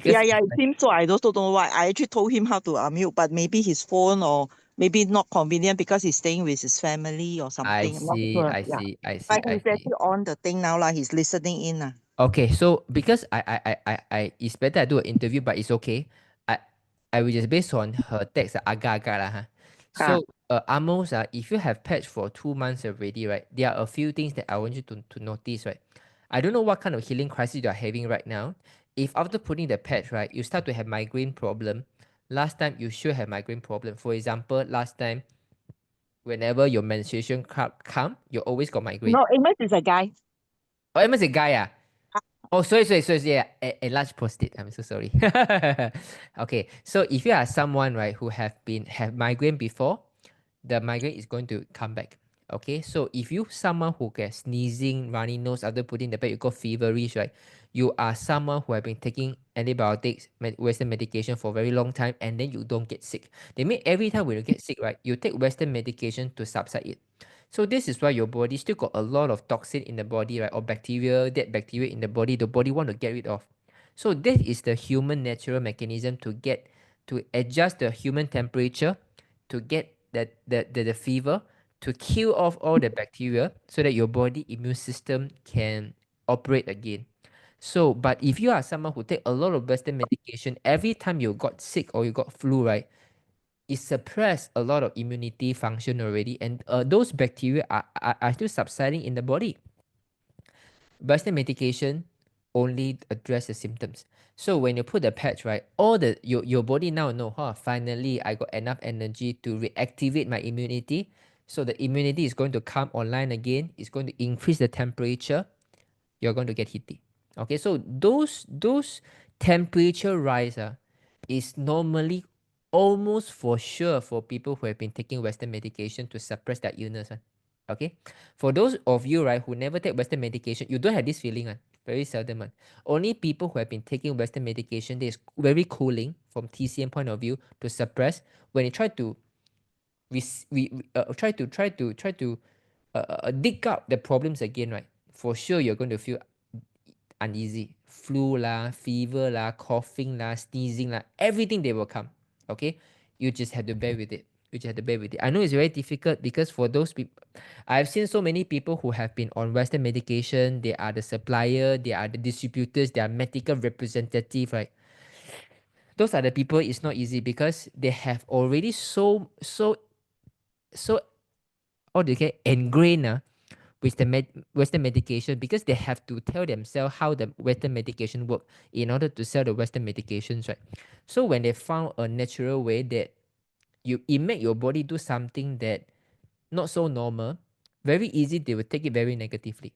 Yeah, it seems so. I also don't know why. I actually told him how to unmute, but maybe his phone or maybe not convenient because he's staying with his family or something. I I'm not see. sure. I Yeah. see. But he's actually on the thing now, he's listening in. Okay, so because I it's better I do an interview, but it's okay. I will just based on her text agak-agak lah. So Amos, if you have patched for 2 months already, right? There are a few things that I want you to notice, right? I don't know what kind of healing crisis you are having right now. If after putting the patch, right, you start to have migraine problem. Last time you should have migraine problem. For example, last time, whenever your menstruation come, you always got migraine. No, Amos is a guy. Oh, Amos is a guy. Oh, sorry, yeah, a large prostate. I'm so sorry. Okay, so if you are someone, right, who have migraine before, the migraine is going to come back. Okay, so if you someone who gets sneezing, runny nose after putting the patch, you got feverish, right? You are someone who have been taking antibiotics, Western medication for a very long time, and then you don't get sick. They mean every time when you get sick, right, you take Western medication to subside it. So this is why your body still got a lot of toxin in the body, right? Or bacteria, dead bacteria in the body. The body want to get rid of. So that is the human natural mechanism to adjust the human temperature, to get the fever, to kill off all the bacteria so that your body immune system can operate again. So, but if you are someone who take a lot of Western medication, every time you got sick or you got flu, right, it suppress a lot of immunity function already, and those bacteria are still subsiding in the body. Western medication only address the symptoms. So when you put the patch, right, your body now know, finally I got enough energy to reactivate my immunity. So the immunity is going to come online again. It's going to increase the temperature. You're going to get heaty. Okay, so those temperature rise is normally almost for sure for people who have been taking Western medication to suppress that illness. Okay, for those of you, right, who never take Western medication, you don't have this feeling. Very seldom. Only people who have been taking Western medication, is very cooling from TCM point of view to suppress. When you try to dig out the problems again, right, for sure you're going to feel uneasy. Flu lah, fever lah, coughing lah, sneezing lah, everything they will come. Okay, you just have to bear with it. I know it's very difficult because for those people, I've seen so many people who have been on Western medication. They are the supplier, they are the distributors, they are medical representative, right? Those are the people. It's not easy because they have already so what do you get ingrained with the Western medication, because they have to tell themselves how the Western medication work in order to sell the Western medications, right? So when they found a natural way that it make your body do something that not so normal, very easy they will take it very negatively.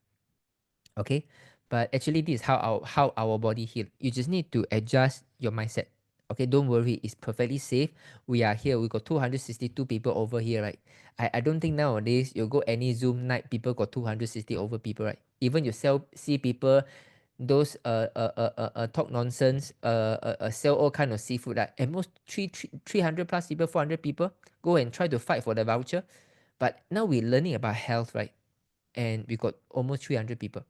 Okay, but actually this is how our body heal. You just need to adjust your mindset. Okay, don't worry, it's perfectly safe. We are here. We got 262 people over here, right? I don't think nowadays you go any Zoom night, people got 260 over people, right? Even you see people, those talk nonsense, sell all kind of seafood, right? At most 300 plus people, 400 people go and try to fight for the voucher. But now we're learning about health, right? And we got almost 300 people.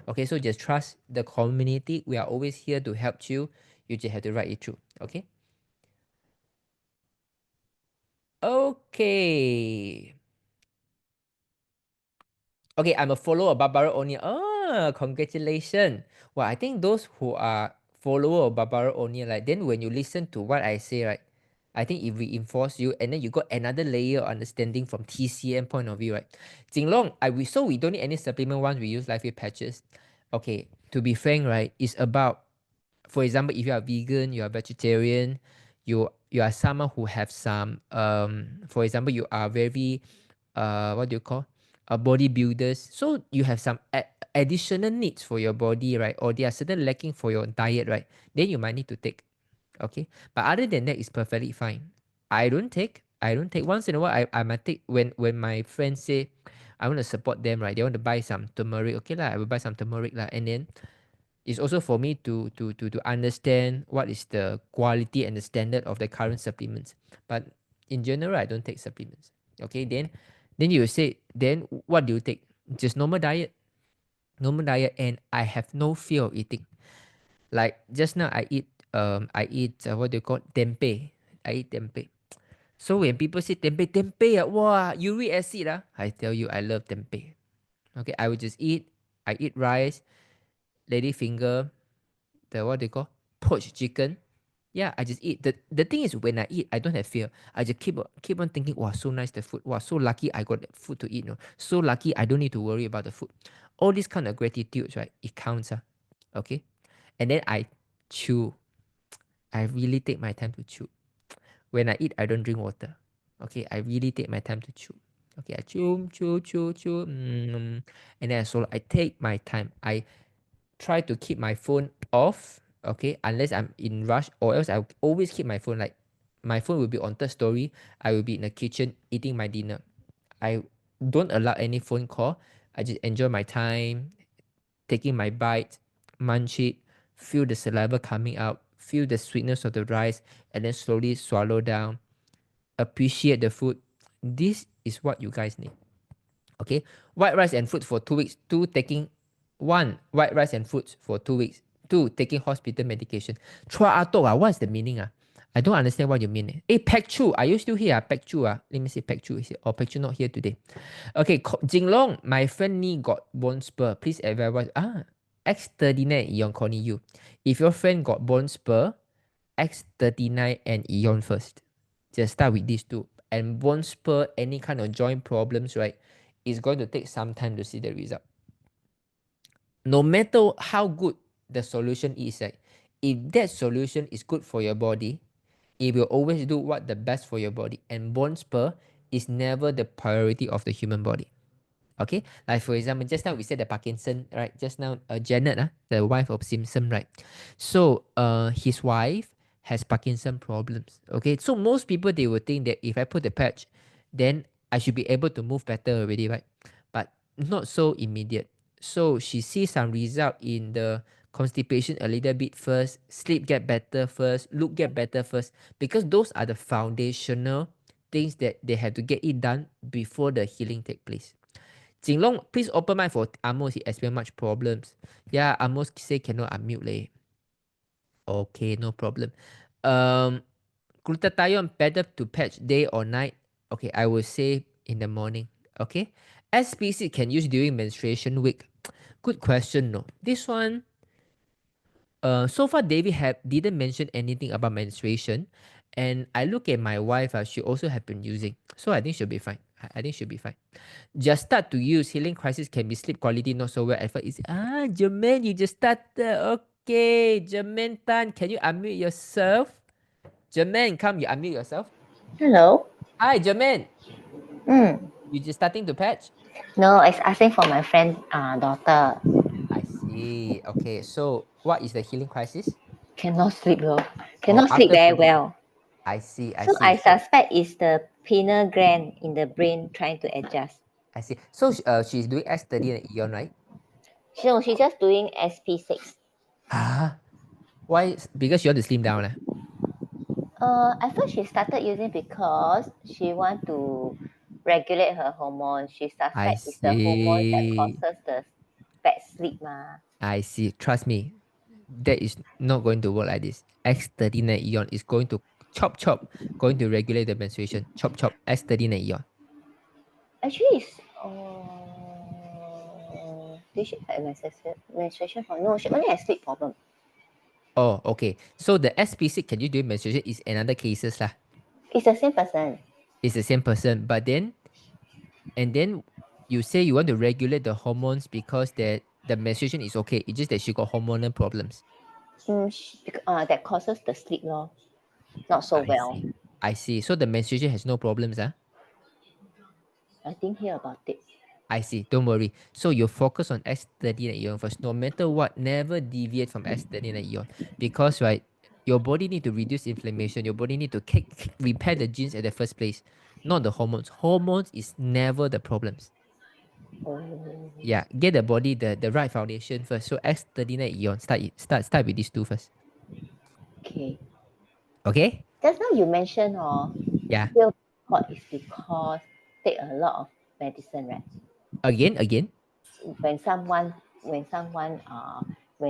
Okay, so just trust the community. We are always here to help you. You just have to write it through. Okay. Okay. Okay, I'm a follower of Barbara O'Neill. Oh, congratulations. Well, I think those who are follower of Barbara O'Neill, like, then when you listen to what I say, right, I think it reinforce you, and then you got another layer of understanding from TCM point of view, right? Jinlong, so we don't need any supplement once we use live weight patches. Okay, to be frank, right, it's about, for example, if you are vegan, you are vegetarian, you are someone who have some for example, you are very what do you call bodybuilders, so you have some additional needs for your body, right? Or there are certain lacking for your diet, right? Then you might need to take. Okay, but other than that, it's perfectly fine. I don't take once in a while. I might take when my friends say I want to support them, right? They want to buy some turmeric. Okay lah, I will buy some turmeric lah, and then it's also for me to understand what is the quality and the standard of the current supplements. But in general, I don't take supplements. Okay, then you say, then what do you take? Just normal diet, and I have no fear of eating. Like just now, I eat what do you call tempeh? I eat tempeh. So when people say tempeh, wow, uric acid, I tell you, I love tempeh. Okay, I will just eat. I eat rice, lady finger, the what they call poached chicken. Yeah, I just eat. The thing is, when I eat, I don't have fear. I just keep on thinking, wow, so nice the food. Wow, so lucky I got food to eat. No, so lucky I don't need to worry about the food. All these kind of gratitudes, right? It counts. Okay, and then I chew. I really take my time to chew. When I eat, I don't drink water. Okay, I really take my time to chew. Okay, I chew, and then I take my time. I try to keep my phone off, okay, unless I'm in rush, or else I always keep my phone, like my phone will be on third story. I will be in the kitchen eating my dinner. I don't allow any phone call. I just enjoy my time, taking my bite, munch it, feel the saliva coming out, feel the sweetness of the rice, and then slowly swallow down, appreciate the food. This is what you guys need. Okay, white rice and fruit for 2 weeks. Taking one white rice and fruits for 2 weeks. 2, taking hospital medication. Chua atok, what's the meaning? I don't understand what you mean. Hey, Pek Chu, are you still here? Pek Chu, let me see, Pek Chu is here. Oh, Pek Chu not here today. Okay, Jinlong, my friend knee got bone spur. Please advise. X39 Eon calling you. If your friend got bone spur, X39 and Eon first. Just start with these two. And bone spur, any kind of joint problems, right, is going to take some time to see the result. No matter how good the solution is, right, if that solution is good for your body, it will always do what the best for your body. And bone spur is never the priority of the human body. Okay, like for example, just now we said the Parkinson, right? Just now, Janet, the wife of Simpson, right? So, his wife has Parkinson problems. Okay, so most people, they will think that if I put the patch, then I should be able to move better already, right? But not so immediate. So she sees some result in the constipation a little bit first, sleep get better first, look get better first, because those are the foundational things that they have to get it done before the healing take place. Jinlong, please open mic for Amos. He explain much problems. Yeah, Amos say cannot unmute leh. Okay, no problem. Glutathione better to patch day or night? Okay, I will say in the morning. Okay. SPC can use during menstruation week. Good question, no. This one, so far David didn't mention anything about menstruation. And I look at my wife, she also have been using. So I think she'll be fine. I think she'll be fine. Just start to use. Healing crisis can be sleep quality not so well at first. Jermaine, you just started. Okay, Jermaine Tan, can you unmute yourself? Jermaine, come, you unmute yourself. Hello. Hi, Jermaine. You just starting to patch? No, it's asking for my friend daughter. I see. Okay, so what is the healing crisis? Cannot sleep well. Cannot sleep after very puberty. well. I see. So I suspect it's the pineal gland in the brain trying to adjust. I see. So she's doing S30 and Eon, right? So she's just doing SP6. Why? Because you want to slim down, At first she started using because she want to regulate her hormones. She suspects it's the hormone that causes the bad sleep. I see. Trust me, that is not going to work like this. X39 Eon is going to chop, going to regulate the menstruation. Chop, X39 Eon. Actually, it's did she have menstruation problem? No, she only has sleep problem. Oh, okay. So the SPC can you do menstruation is another cases lah. It's the same person. It's the same person, but then, and then you say you want to regulate the hormones because that the menstruation is okay. It's just that she got hormonal problems. That causes the sleep, not so well. I see. So the menstruation has no problems, I didn't hear about it. I see. Don't worry. So you focus on S39 Eon first. No matter what, never deviate from S39 Eon. Because, right, your body need to reduce inflammation. Your body need to repair the genes at the first place, not the hormones. Hormones is never the problems. Yeah, get the body the right foundation first. So S39 Eon, start with these two first. Okay. Okay? Just now you mentioned, yeah, feel hot is because take a lot of medicine, right? Again? When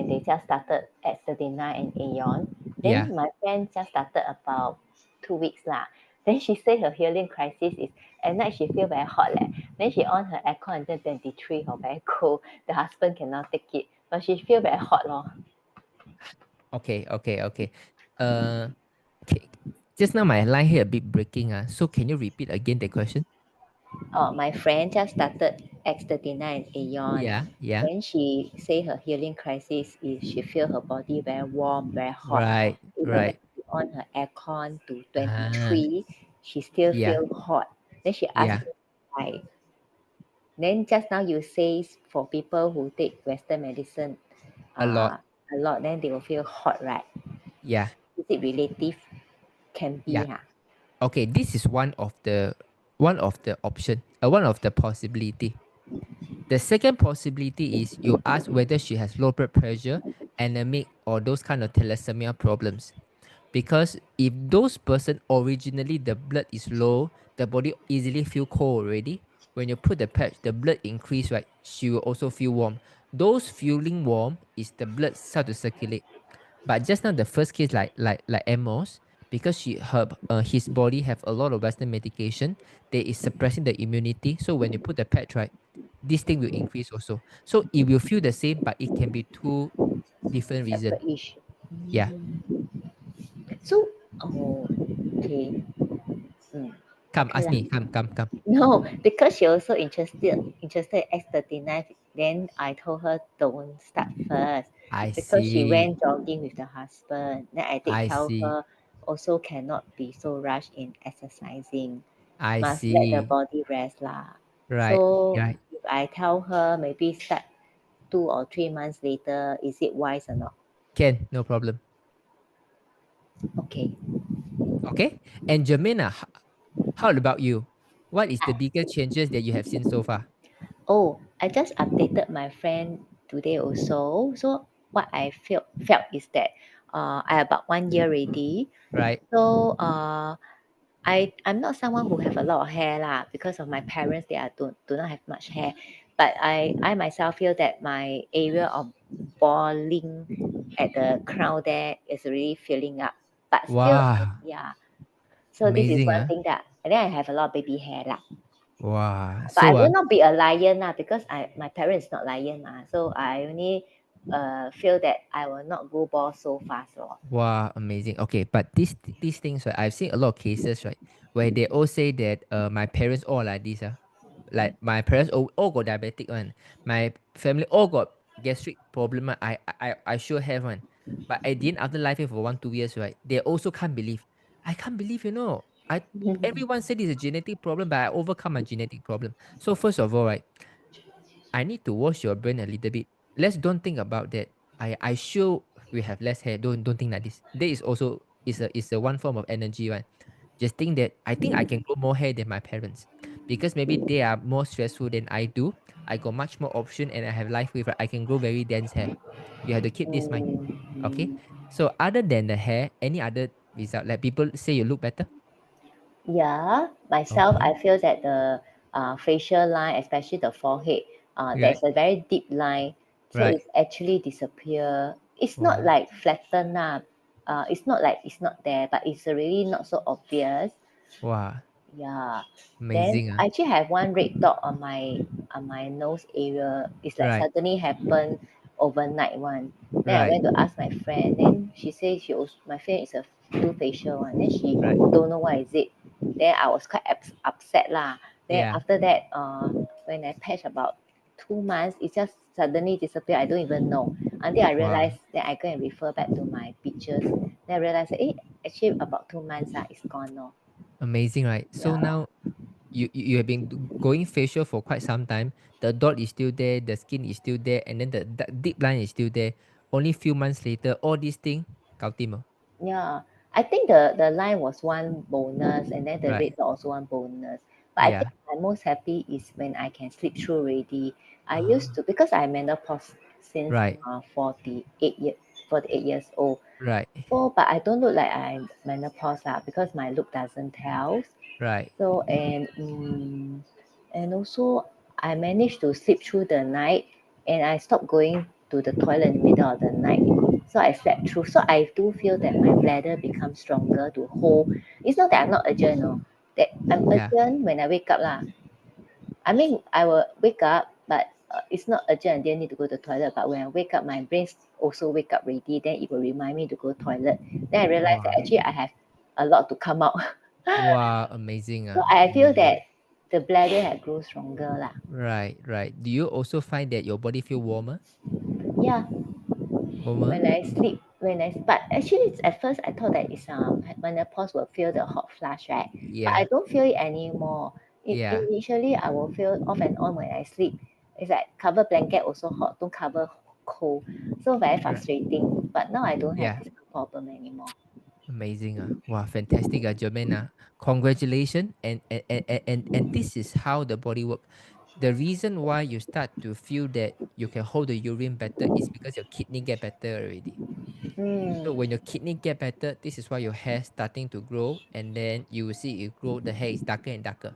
they just started at 39 and Aeon, then my friend just started about 2 weeks lah. Then she said her healing crisis is at night she feel very hot Then she on her aircon until 23 or very cold. The husband cannot take it, but she feel very hot Okay. Just now my line here a bit breaking. So can you repeat again the question? My friend just started X39 and Aeon. Yeah. Then she say her healing crisis is she feel her body very warm, very hot. Right. When she on her aircon to 23, she still feel hot. Then she asked me why. Then just now you say for people who take Western medicine A lot, then they will feel hot, right? Yeah. Is it relative? Can be. Okay, this is one of the option, one of the possibility. The second possibility is you ask whether she has low blood pressure, anemic, or those kind of thalassemia problems. Because if those person originally the blood is low, the body easily feel cold already. when you put the patch, the blood increase, right? She will also feel warm. Those feeling warm is the blood start to circulate. But just now the first case, like Amos, because his body have a lot of Western medication, they is suppressing the immunity. So when you put the patch, right, this thing will increase also. So it will feel the same, but it can be two different reasons. Separate issue. Yeah. So, okay. Come, Okay ask lah. me. Come. No, because she also interested X39. Then I told her don't start first I because she see. went jogging with the husband. Then I did I tell see. her also cannot be so rushed in exercising. I Must let the see. body rest lah. Right. So Right. if I tell her maybe start 2 or 3 months later, is it wise or not? Can, no problem. Okay. Okay. And Jermaine, how about you? What is the biggest changes that you have seen so far? Oh, I just updated my friend today also. So what I felt is that I about 1 year already. Right. So I'm not someone who have a lot of hair lah because of my parents. They do not have much hair, but I myself feel that my area of balling at the crown there is really filling up. But still, Wow. yeah. So this is Amazing, one huh? thing that, and then I have a lot of baby hair lah. Wow. But I So, will not be a lion lah because my parents not lion so I only feel that I will not go bald so fast lor. wow, amazing. Okay, but these things, right? I've seen a lot of cases, right, where they all say that my parents all like this, like my parents all got diabetic one. My family all got gastric problem. I sure have one. But at the end, after life for 1-2 years, right, they also can't believe. I can't believe, everyone said it's a genetic problem, but I overcome my genetic problem. So first of all, right, I need to wash your brain a little bit. Let's don't think about that. I sure we have less hair. Don't think like this. There is also is a one form of energy, right? Just think that I think I can grow more hair than my parents because maybe they are more stressful than I do. I got much more option and I have life with. I can grow very dense hair. You have to keep this mind, okay? So other than the hair, any other result? Like people say you look better. Yeah, myself, Okay. I feel that the facial line, especially the forehead, Right. there's a very deep line, so Right. it's actually disappear. It's not Wow. like flatten up. It's not like it's not there, but it's really not so obvious. Wow. Yeah. Then Amazing. I actually have one red dot on my nose area. It's like Right. suddenly happened overnight one. Then I Right. went to ask my friend. Then she said my friend is a full facial one. Then she Right. don't know what is it. Then I was quite upset lah. Then Yeah. after that, when I patched about 2 months, it just suddenly disappeared. I don't even know until I Wow. realized that I go and refer back to my pictures. Then I realized, actually about 2 months, it's gone. No. Amazing, right? So Yeah. now you have been going facial for quite some time. The dot is still there, the skin is still there, and then the deep line is still there. Only few months later, all these things, kautimo. Yeah, I think the line was one bonus, and then the Right. rate also one bonus. But I think Yeah. I'm most happy is when I can sleep through already. I used Ah, to because I menopause since right. 48 years old. Right. So, but I don't look like I'm menopause because my look doesn't tell. Right. So and also I managed to sleep through the night, and I stopped going to the toilet in the middle of the night. So I slept through. So I do feel that my bladder becomes stronger to hold. It's not that I'm not urgent, no. That I'm Yeah. urgent when I wake up lah. I mean, I will wake up, but it's not urgent. I didn't need to go to the toilet. But when I wake up, my brain also wake up ready. Then it will remind me to go toilet. Then I realize that Wow. actually I have a lot to come out. Wow. Amazing. So I feel Amazing. that the bladder had grown stronger lah. Right. Right. Do you also find that your body feel warmer? Yeah, Warmer? when I sleep, but actually it's, at first I thought that it's menopause will feel the hot flush, right? But I Yeah. don't feel it anymore. Yeah. Initially I will feel off and on when I sleep. It's like cover blanket also hot, don't cover cold. So very Right. frustrating. But now I don't have Yeah. this problem anymore. Amazing. Wow, fantastic, Jermaine. Congratulations. And this is how the body works. The reason why you start to feel that you can hold the urine better is because your kidney get better already. So Mm, when your kidney get better, this is why your hair starting to grow, and then you will see it grow. The hair is darker and darker.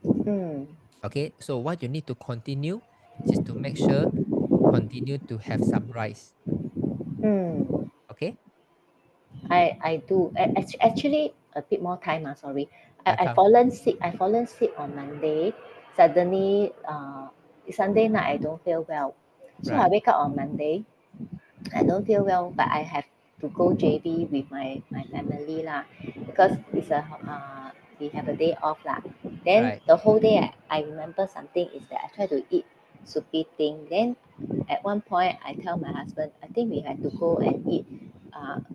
mm. Okay, so what you need to continue is to make sure continue to have some rice. Mm. Okay. I do. Actually, a bit more time. Sorry. I Come. fallen sick. I fallen sick on Monday. Suddenly, Sunday night I don't feel well. So I Right. wake up on Monday. I don't feel well, but I have to go JB with my family lah, because it's we have a day off lah. Then Right. the whole day I remember something is that I try to eat soupy thing. Then at one point I tell my husband, I think we have to go and eat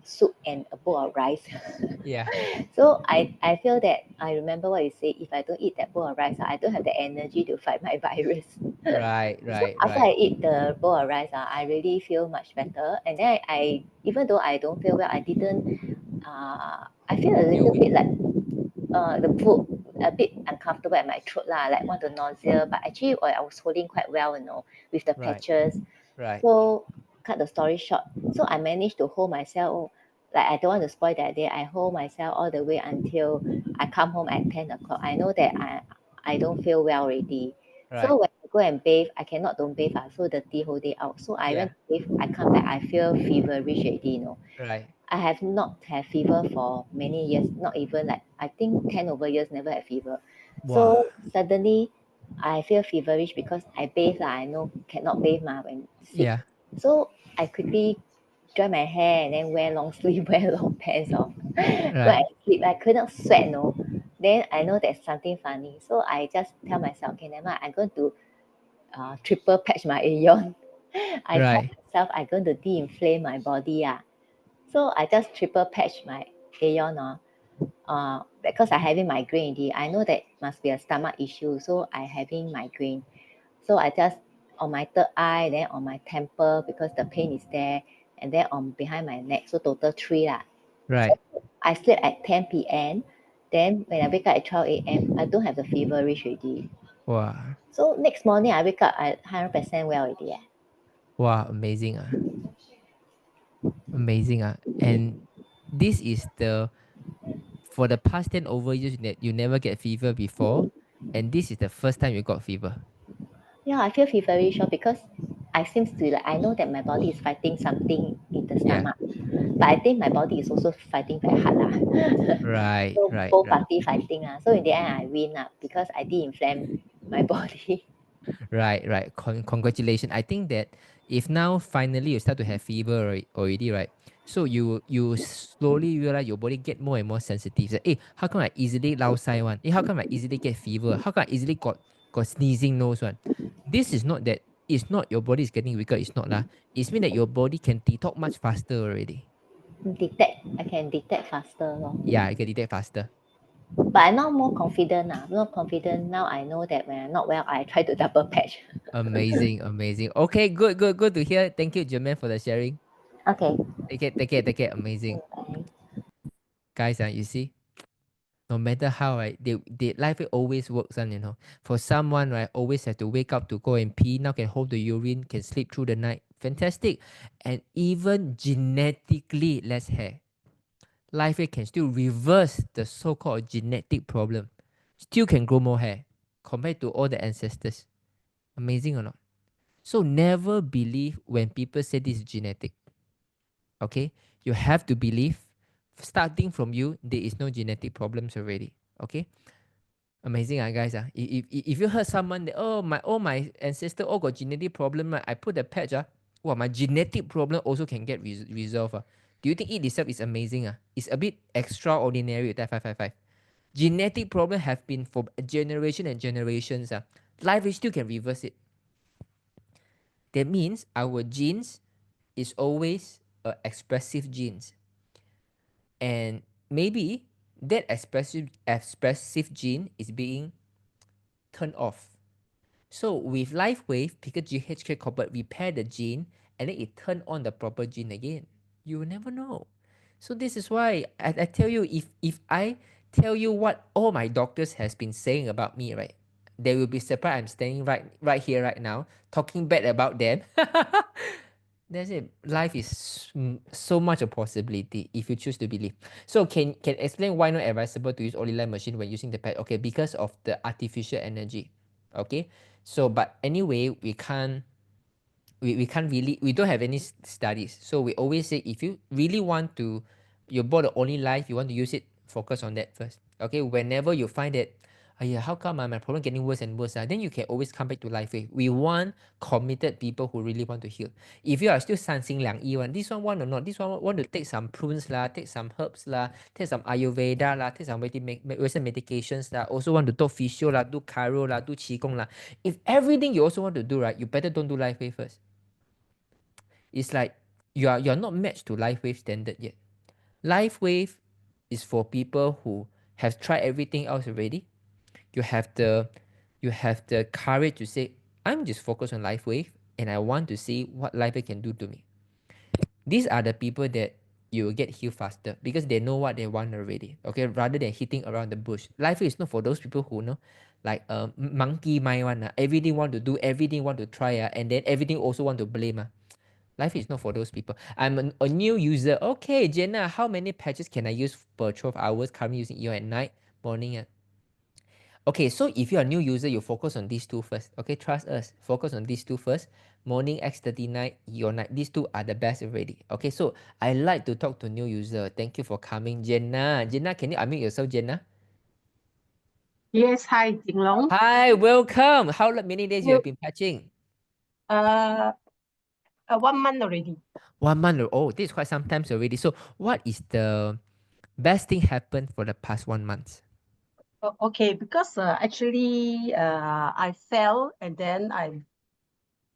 soup and a bowl of rice. Yeah. So I feel that I remember what you say. If I don't eat that bowl of rice, I don't have the energy to fight my virus. Right. So Right. after I Right. eat the bowl of rice, I really feel much better. And then I even though I don't feel well, I didn't. I feel a little bit like the food a bit uncomfortable at my throat lah, like want to nausea. But actually, I was holding quite well, with the Right. patches. Right. So cut the story short. So I managed to hold myself. Like I don't want to spoil that day. I hold myself all the way until I come home at 10 o'clock. I know that I don't feel well already. Right. So when I go and bathe, I cannot don't bathe. So dirty whole day out. So I Yeah. went to bathe. I come back. I feel feverish already. Right. I have not had fever for many years. Not even like I think 10 over years never had fever. Wow. So suddenly I feel feverish because I bathe. I know cannot bathe when sick. Yeah. So I quickly dry my hair and then wear long sleeve, wear long pants off. Go Right. and sleep. I couldn't sweat, no. Then I know there's something funny. So I just tell myself, okay, never mind, I'm going to triple patch my aeon. I tell Right. myself I'm going to de-inflame my body. So I just triple patch my aeon. Because I having migraine already. I know that must be a stomach issue. So I having migraine. So I just on my third eye, then on my temple because the pain is there, and then on behind my neck. So total 3 lah. Right. I sleep at 10 p.m. Then when I wake up at 12 a.m., I don't have the feverish already. Wow. So next morning I wake up at 100% well already. Wow. Amazing. Amazing. And this is for the past 10 over years you never get fever before, and this is the first time you got fever. Yeah, I feel feverish because I seems to I know that my body is fighting something in the Yeah. stomach. But I think my body is also fighting very hard. Right. So Right. both Right. party fighting. So in the end I win because I de-inflame my body. Right. Right. Congratulations. I think that if now finally you start to have fever already, right? So you slowly realize your body get more and more sensitive. Say, how come I easily lao sai one? How come I easily get fever? How come I easily got sneezing nose one? This is not that. It's not your body is getting weaker. It's not lah. It's mean that your body can detox much faster already. I can detect faster. Yeah, you can detect faster. But I'm now more confident. More confident now. I know that when I'm not well, I try to double patch. Amazing, amazing. Okay, good to hear. Thank you, Jermaine, for the sharing. Okay. Take it. Amazing. Guys, you see, no matter how, right, they life always works on, For someone, right, always have to wake up to go and pee, now can hold the urine, can sleep through the night. Fantastic. And even genetically less hair. Life can still reverse the so-called genetic problem. Still can grow more hair compared to all the ancestors. Amazing or not? So never believe when people say this is genetic. Okay? You have to believe, starting from you, there is no genetic problems already. Okay? Amazing, guys. If you heard someone that, my ancestor all got genetic problem, right? I put the patch, my genetic problem also can get resolved. Do you think it itself is amazing? It's a bit extraordinary, that 555. Genetic problem have been for generation and generations. Life still can reverse it. That means our genes is always expressive genes. And maybe that expressive gene is being turned off. So with life wave, because GHK corporate repair the gene and then it turn on the proper gene again. You will never know. So this is why I tell you, if I tell you what all my doctors has been saying about me, right? They will be surprised I'm standing right here right now talking bad about them. That's it. Life is so much a possibility if you choose to believe. So can explain why not advisable to use Olila machine when using the pad? Okay, because of the artificial energy. Okay, so but anyway, we can't really, we don't have any studies, so we always say if you really want to, you're born the only life, you want to use it, focus on that first. Okay, whenever you find that, oh yeah, how come my problem getting worse and worse, then you can always come back to life wave. We want committed people who really want to heal. If you are still 三心两意 one, this one want or not, this one want to take some prunes lah, take some herbs lah, take some ayurveda lah, take some Western medications lah, also want to do physio lah, do chiro lah, do qigong lah. If everything you also want to do, right, you better don't do life wave first. It's like you're not matched to life wave standard yet. Life wave is for people who have tried everything else already. You have the courage to say, I'm just focused on life wave and I want to see what life wave can do to me. These are the people that you will get healed faster because they know what they want already. Okay, rather than hitting around the bush. Life wave is not for those people who know, like monkey mind one. Everything want to do, everything want to try, and then everything also want to blame. Life is not for those people. I'm a new user. Okay, Jenna, how many patches can I use per 12 hours? Currently using EO at night, morning. Okay, so if you're a new user, you focus on these two first. Okay, trust us. Focus on these two first. Morning, X39, EO night. These two are the best already. Okay, so I like to talk to new user. Thank you for coming, Jenna. Jenna, can you unmute yourself, Jenna? Yes, hi, Jinlong. Hi, welcome. How many days you have been patching? 1 month already. 1 month. Oh, this is quite some time already. So what is the best thing happened for the past 1 month? Okay, because actually I fell and then I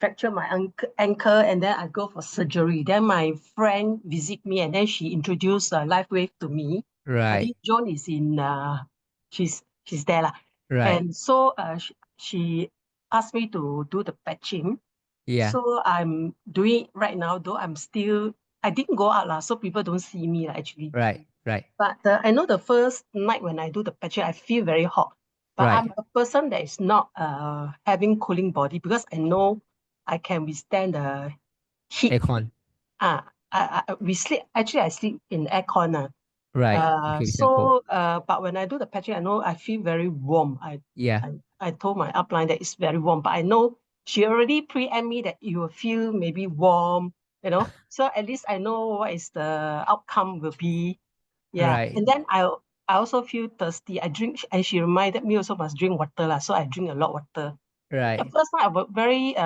fractured my ankle and then I go for surgery. Then my friend visit me and then she introduced Life Wave to me. I Right, think Joan is in, she's there lah. right. And so she asked me to do the patching. Yeah, So I'm doing it right now, though I didn't go out lah, so people don't see me lah, actually. right. But I know the first night when I do the patching, I feel very hot. But Right. I'm a person that is not having cooling body because I know I can withstand the heat. Aircon. We sleep. Actually, I sleep in aircon. Right. Okay, it's cold. But when I do the patching, I know I feel very warm. Yeah, I told my upline that it's very warm, but I know she already preempt me that you will feel maybe warm, So at least I know what is the outcome will be. Yeah. Right. And then I also feel thirsty. I drink, and she reminded me also must drink water lah. So I drink a lot of water. Right. The first time, a very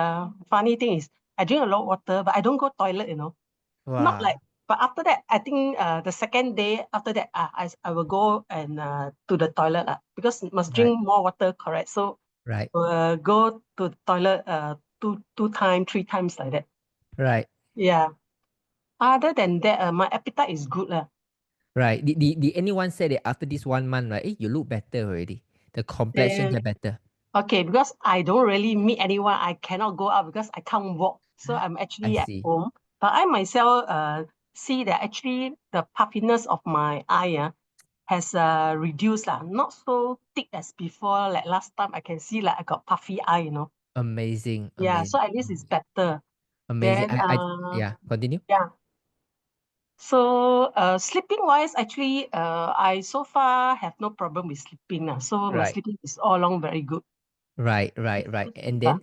funny thing is I drink a lot of water, but I don't go toilet, Not Wow. like, but after that, I think the second day after that, I will go and to the toilet because must drink more water, correct? So Right. go to the toilet two times, 3 times like that. Right. Yeah. Other than that, my appetite is good lah. Right. Did anyone say that after this 1 month, right? You look better already. The complexion get better. Okay, because I don't really meet anyone. I cannot go out because I can't walk. So I'm actually I at see. home. But I myself see that actually the puffiness of my eye has reduced lah. Not so thick as before. Like last time, I can see like I got puffy eye, Amazing. Yeah, so Amazing. at least it's better. Amazing. Then, yeah, continue. yeah. So sleeping wise, actually, I so far have no problem with sleeping. So my Right. sleeping is all along very good. Right. And then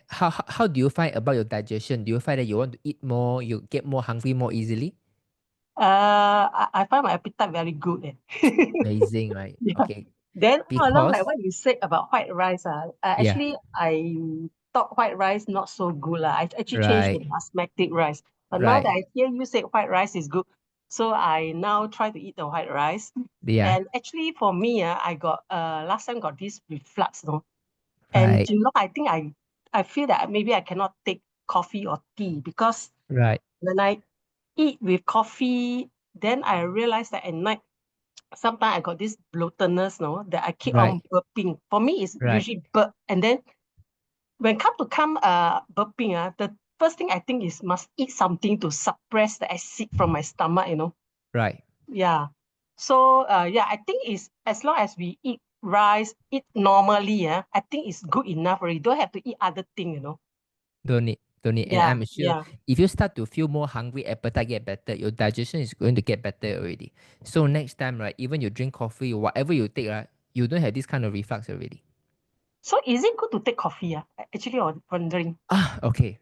how do you find about your digestion? Do you find that you want to eat more, you get more hungry more easily? I find my appetite very good. Amazing, right? Yeah. Okay. Then all along, like Because what you said about white rice, actually I thought white rice not so good. I actually changed to Right. basmati rice. But now that Right. I hear you say white rice is good, so I now try to eat the white rice. Yeah. And actually for me, I got last time got this reflux, And Right. I think I feel that maybe I cannot take coffee or tea because Right. when I eat with coffee, then I realize that at night, sometimes I got this bloatedness, that I keep on burping. For me, it's Right. usually burp. And then when burping, the first thing I think is must eat something to suppress the acid from my stomach, Right. Yeah. So, I think it's as long as we eat rice, eat normally, I think it's good enough already. Don't have to eat other thing, Don't need. And Yeah, I'm sure if you start to feel more hungry, appetite get better, your digestion is going to get better already. So next time, right, even you drink coffee or whatever you take, right, you don't have this kind of reflux already. So is it good to take coffee? Actually, I was wondering. Okay.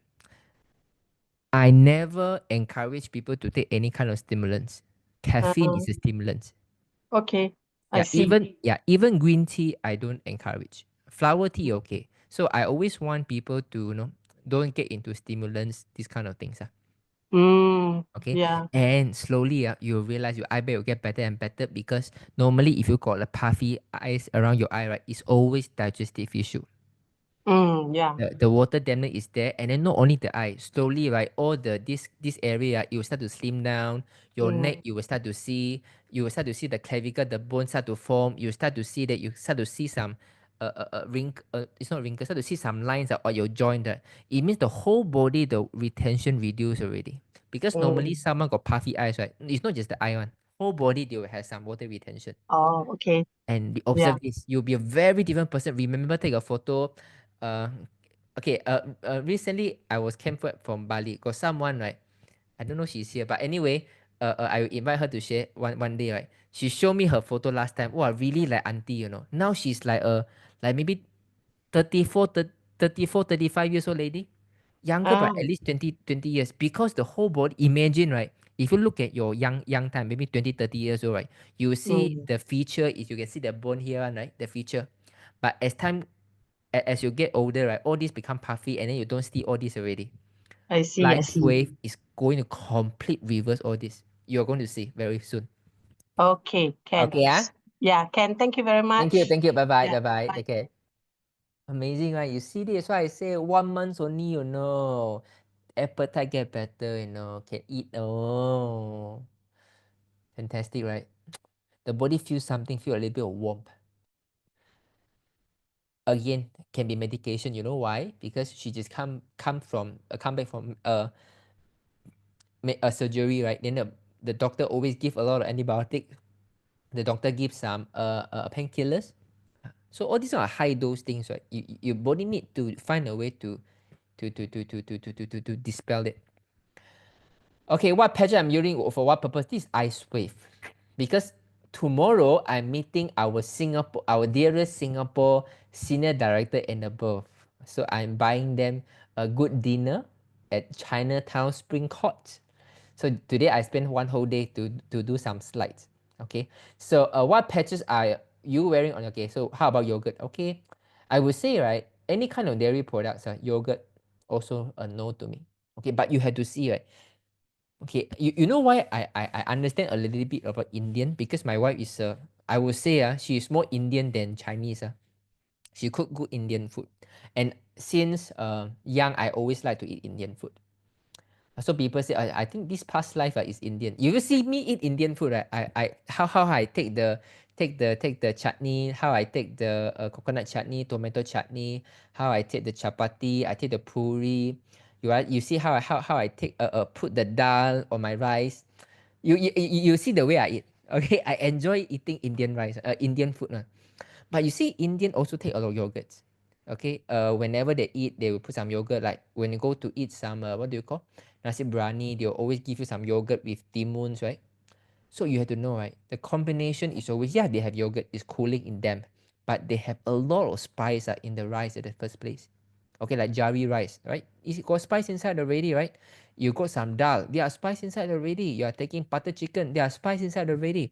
I never encourage people to take any kind of stimulants. Caffeine is a stimulant. Okay, I Yeah, see. even green tea I don't encourage. Flower tea okay. So I always want people to don't get into stimulants, these kind of things. Okay. Yeah. And slowly you'll realize your eye bag will get better and better because normally if you got a puffy eyes around your eye, right, it's always digestive issue. Yeah. The water dampness is there, and then not only the eye, slowly, right, all this area, you will start to slim down. Your neck, you will start to see the clavicle, the bone start to form. You start to see some it's not wrinkles, start to see some lines on your joint. It means the whole body, the retention reduce already. Because normally someone got puffy eyes, right? It's not just the eye one. Whole body they will have some water retention. Oh, okay. And Yeah. observe this, you'll be a very different person. Remember, take a photo. Okay. Recently I was camp from Bali. Got someone, right? I don't know she's here, but anyway, I will invite her to share one day, right? She showed me her photo last time. Wow, really like auntie. Now she's like maybe 35 years old lady. Younger by at least 20 years. Because the whole body, imagine, right? If you look at your young time, maybe 20-30 years old, right? You see the feature is you can see the bone here, right? The feature. But as you get older, right, all this become puffy and then you don't see all this already. I see. Life wave is going to complete reverse all this. You're going to see very soon. Okay, can. Okay, Yeah, can. Thank you very much. Thank you. Bye-bye. Yeah, Bye-bye. bye. Take care. Amazing, right? You see this? Why I say 1 month only, appetite get better, can eat. Oh, fantastic, right? The body feels something, feel a little bit of warmth. Again, can be medication. You know why? Because she just come back from a surgery, right? Then the doctor always give a lot of antibiotic. The doctor gives some painkillers. So all these are high dose things, right? Your body need to find a way to dispel it. Okay, what pattern I'm using for what purpose? This is ice wave. Because tomorrow I'm meeting our dearest Singapore senior director and above. So I'm buying them a good dinner at Chinatown Spring Court. So today I spent one whole day to do some slides. Okay. So what patches are you wearing on? Okay. So how about yogurt? Okay. I would say, right, any kind of dairy products, yogurt also a no to me. Okay. But you have to see, right? Okay. You know why I understand a little bit about Indian? Because my wife is I would say she is more Indian than Chinese. She cook good Indian food. And since young, I always like to eat Indian food. So people say, I think this past life is Indian. You will see me eat Indian food, right? How I take the chutney, how I take the coconut chutney, tomato chutney, how I take the chapati, I take the puri. You see how I take put the dal on my rice. You see the way I eat. Okay, I enjoy eating Indian rice, Indian food. But you see, Indian also take a lot of yogurts. Okay, whenever they eat, they will put some yogurt. Like when you go to eat some, what do you call? Nasi biryani, they'll always give you some yogurt with timuns, right? So you have to know, right? The combination is always, they have yogurt, it's cooling in them. But they have a lot of spice in the rice at the first place. Okay, like dari rice, right? It's got spice inside already, right? You got some dal, there are spice inside already. You are taking butter chicken, there are spice inside already.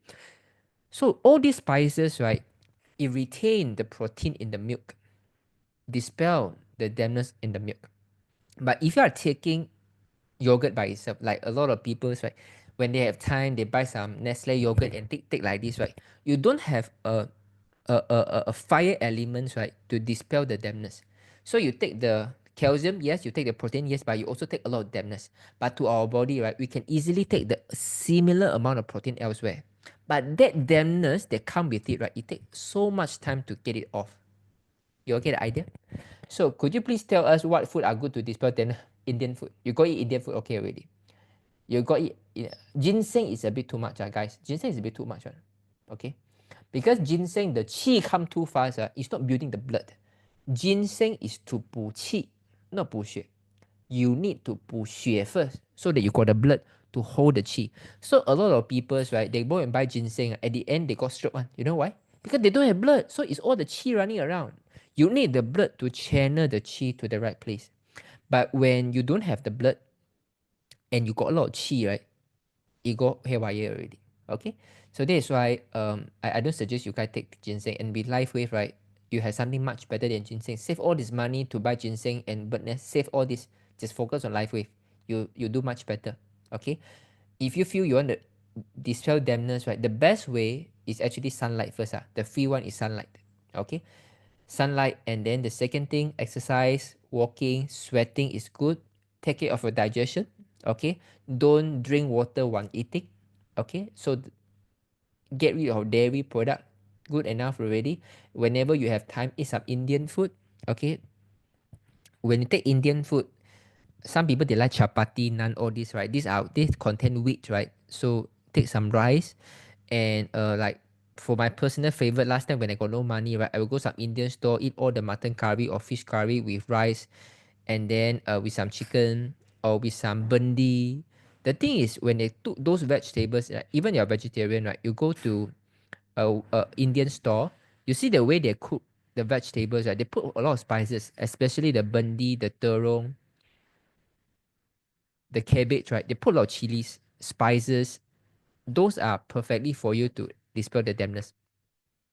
So all these spices, right? It retain the protein in the milk, dispel the dampness in the milk. But if you are taking yogurt by itself, like a lot of people, right, when they have time, they buy some Nestle yogurt and take like this, right? You don't have a fire elements, right, to dispel the dampness. So you take the calcium, yes, you take the protein, yes, but you also take a lot of dampness. But to our body, right, we can easily take the similar amount of protein elsewhere. But that dampness that come with it, right, it takes so much time to get it off. You okay the idea? So could you please tell us what food are good to dispel dampness? Indian food. You got eat Indian food, okay already. You got eat ginseng is a bit too much, guys. Ginseng is a bit too much, okay? Because ginseng, the qi come too fast, it's not building the blood. Ginseng is to 补气, not 补血. You need to 补血 first so that you got the blood to hold the qi. So a lot of people, right, they go and buy ginseng. At the end, they got stroke. You know why? Because they don't have blood. So it's all the qi running around. You need the blood to channel the qi to the right place. But when you don't have the blood and you got a lot of qi, right, it go haywire already. Okay, so that is why I don't suggest you guys take ginseng and be live wave, right? You have something much better than ginseng. Save all this money to buy ginseng and bird nest. Save all this. Just focus on live wave. You do much better. Okay, if you feel you want to dispel dampness, right, the best way is actually sunlight first. The free one is sunlight. Okay, sunlight, and then the second thing, exercise, walking, sweating is good. Take care of your digestion. Okay, don't drink water while eating. Okay, so get rid of dairy product. Good enough already. Whenever you have time, eat some Indian food. Okay, when you take Indian food, some people they like chapati, naan, all this, right? These contain wheat, right? So take some rice, and like for my personal favorite, last time when I got no money, right, I will go some Indian store, eat all the mutton curry or fish curry with rice, and then with some chicken or with some bundi. The thing is, when they took those vegetables, even you're vegetarian, right, you go to a Indian store, you see the way they cook the vegetables, right? They put a lot of spices, especially the bundi, the terong, the cabbage, right? They put a lot of chilies, spices. Those are perfectly for you to dispel the dampness.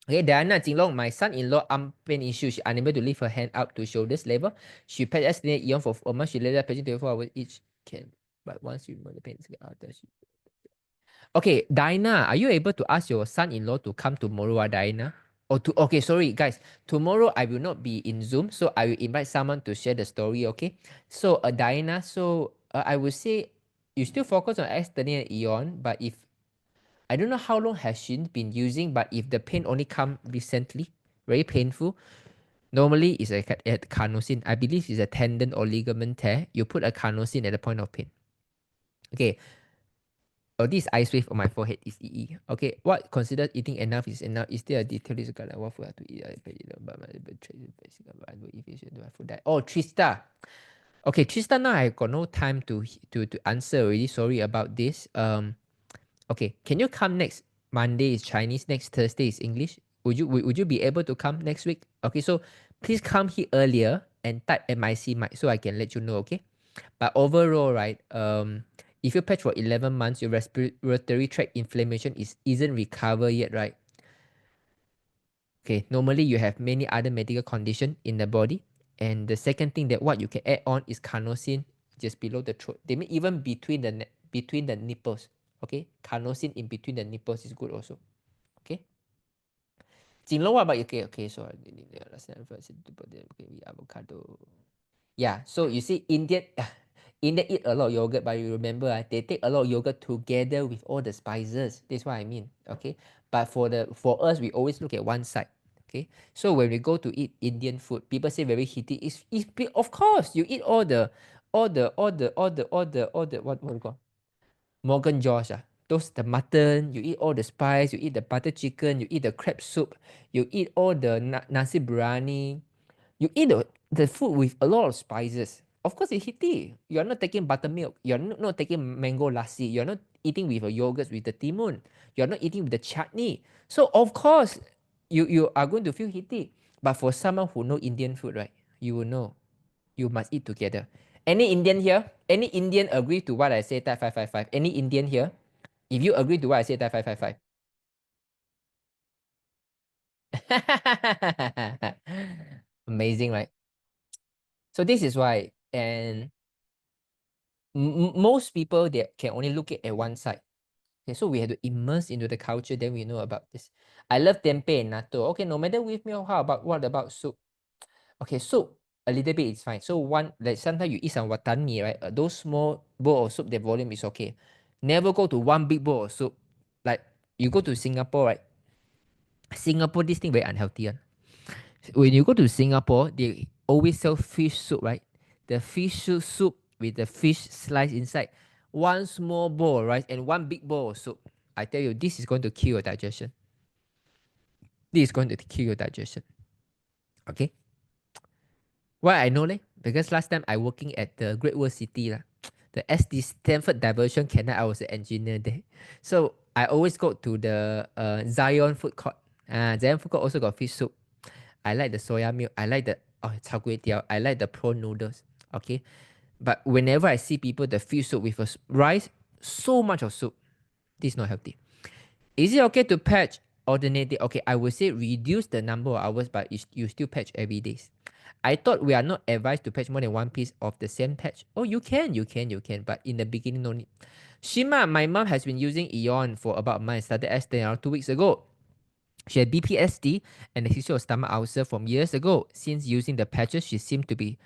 Okay, Diana Jinlong, my son-in-law arm pain issue. She unable to lift her hand up to shoulders level. She patched estimated Eon for a month. She let her patient 24 hours each can. But once you remove the pain, she... Okay, Diana, are you able to ask your son-in-law to come tomorrow, Diana? Or to okay, sorry guys. Tomorrow I will not be in Zoom, so I will invite someone to share the story. Okay, so Diana, so I will say you still focus on external Eon, but if I don't know how long has she been using, but if the pain only come recently, very painful, normally it's a carnosine. I believe it's a tendon or ligament tear. You put a carnosine at the point of pain. Okay. Oh, this ice wave on my forehead is EE. Okay, what considered eating enough is enough? Is there a detail is like what food I have to eat? Oh, Trista. Okay, Trista, now I got no time to answer already. Sorry about this. Okay, can you come next Monday is Chinese, next Thursday is English? Would you be able to come next week? Okay, so please come here earlier and type MIC mic so I can let you know, okay? But overall, right, if you patch for 11 months, your respiratory tract inflammation isn't recovered yet, right? Okay, normally you have many other medical conditions in the body. And the second thing that what you can add on is carnosine just below the throat. They mean even between the nipples. Okay, carnosine in between the nipples is good also. Okay. Jinlong, what about you? Okay, so avocado. Yeah, so you see Indian eat a lot of yogurt, but you remember they take a lot of yogurt together with all the spices. That's what I mean. Okay, but for us, we always look at one side. Okay, so when we go to eat Indian food, people say very heaty. It's of course you eat all the what do you call Morgan Josh those the mutton, you eat all the spice, you eat the butter chicken, you eat the crab soup, you eat all the nasi biryani, you eat the food with a lot of spices. Of course, it's heaty. You're not taking buttermilk. You're not taking mango lassi. You're not eating with a yogurt with the timun. You're not eating with the chutney. So of course, you are going to feel heaty. But for someone who know Indian food, right, you will know. You must eat together. Any Indian here? Any Indian agree to what I say? Type 555. Any Indian here? If you agree to what I say, type 555. Amazing, right? So this is why, and most people they can only look at one side. Okay, so we have to immerse into the culture, then we know about this. I love tempeh and natto. Okay, no matter with me, what about soup? Okay, soup a little bit is fine. So like sometimes you eat some watan mee, right? Those small bowl of soup, the volume is okay. Never go to one big bowl of soup. Like you go to Singapore, right? Singapore, this thing very unhealthy. When you go to Singapore, they always sell fish soup, right? The fish soup with the fish slice inside. One small bowl of rice and one big bowl of soup. I tell you, this is going to kill your digestion. This is going to kill your digestion. Okay? Why I know, because last time I working at the Great World City, the SD Stanford Diversion Canal, I was an engineer there. So I always go to the Zion Food Court. Zion Food Court also got fish soup. I like the soya milk, I like the char kway teow, I like the prawn noodles, okay? But whenever I see people that fill soup with rice, so much of soup, this is not healthy. Is it okay to patch alternately? Okay, I would say reduce the number of hours, but you still patch every day. I thought we are not advised to patch more than one piece of the same patch. Oh, you can, but in the beginning, no need. Shima, my mom has been using Eon for about a month, started S10 around 2 weeks ago. She had BPSD and a history of stomach ulcer from years ago. Since using the patches, she seemed to be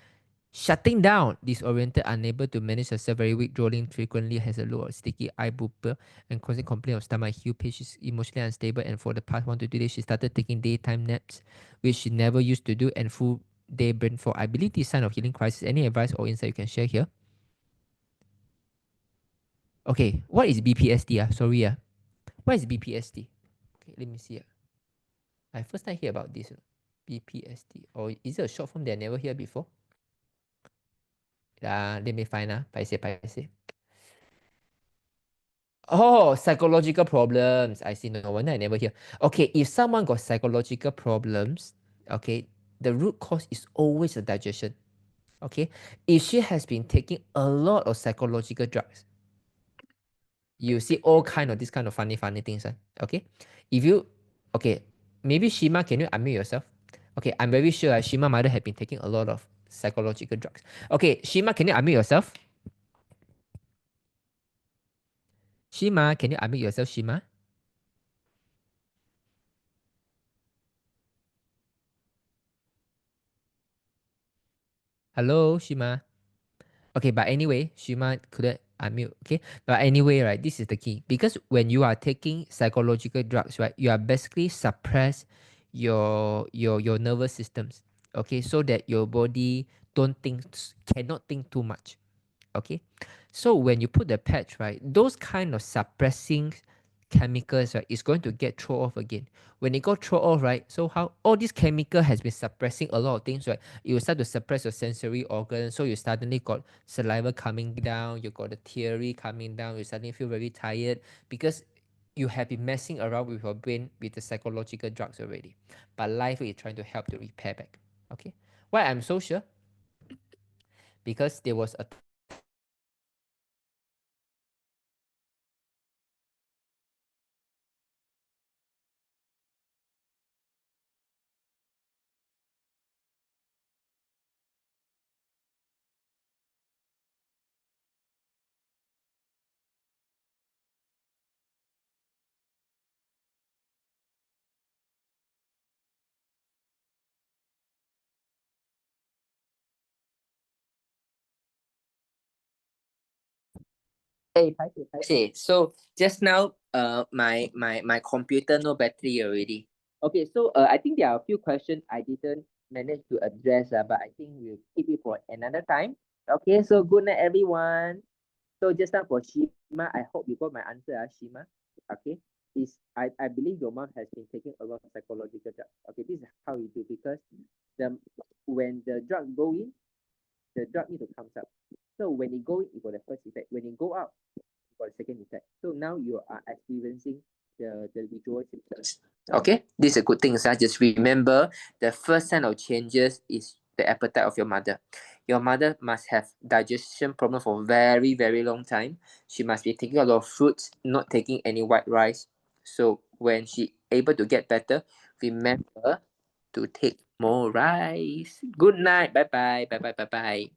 shutting down, disoriented, unable to manage herself, very weak, drooling frequently, has a low or sticky eye booper, and constant complaint of stomach heel pain. She's emotionally unstable, and for the past 1 to 2 days, she started taking daytime naps, which she never used to do, and full day brain fog. I believe this sign of healing crisis. Any advice or insight you can share here? Okay, what is BPSD? Sorry. What is BPSD? Okay, let me see. I first time hear about this. BPSD. Or is it a short form that I never hear before? Let me find. Paise. Oh, psychological problems. I see. No wonder I never hear. Okay, if someone got psychological problems, okay, the root cause is always a digestion. Okay, if she has been taking a lot of psychological drugs, you see all kind of this kind of funny things. Okay, if you, okay, maybe Shima, can you unmute yourself? Okay, I'm very sure Shima mother had been taking a lot of psychological drugs. Okay, Shima, can you unmute yourself? Shima, can you unmute yourself, Shima? Hello, Shima. Okay, but anyway, Shima couldn't unmute. Okay, but anyway, right, this is the key, because when you are taking psychological drugs, right, you are basically suppress your nervous systems. Okay, so that your body cannot think too much. Okay, so when you put the patch, right, those kind of suppressing chemicals, right, is going to get thrown off again. When it got thrown off, right, so how all this chemical has been suppressing a lot of things, right, you will start to suppress your sensory organs, so you suddenly got saliva coming down, you got the teary coming down, you suddenly feel very tired, because you have been messing around with your brain with the psychological drugs already. But life is trying to help to repair back. Okay, why I'm so sure? Because there was a Hey, Paise. So just now, my computer no battery already. Okay, so I think there are a few questions I didn't manage to address, but I think we'll keep it for another time. Okay, so good night, everyone. So just now for Shima, I hope you got my answer, Shima. Okay, I believe your mom has been taking a lot of psychological drugs. Okay, this is how you do, because when the drug go in, the drug need to come up. So when it go in, you got the first effect. When it go out, you got the second effect. So now you are experiencing the withdrawal symptoms. Okay, this is a good thing. So just remember, the first sign of changes is the appetite of your mother. Your mother must have digestion problem for very, very long time. She must be taking a lot of fruits, not taking any white rice. So when she able to get better, remember to take more rice. Good night. Bye bye. Bye bye. Bye bye.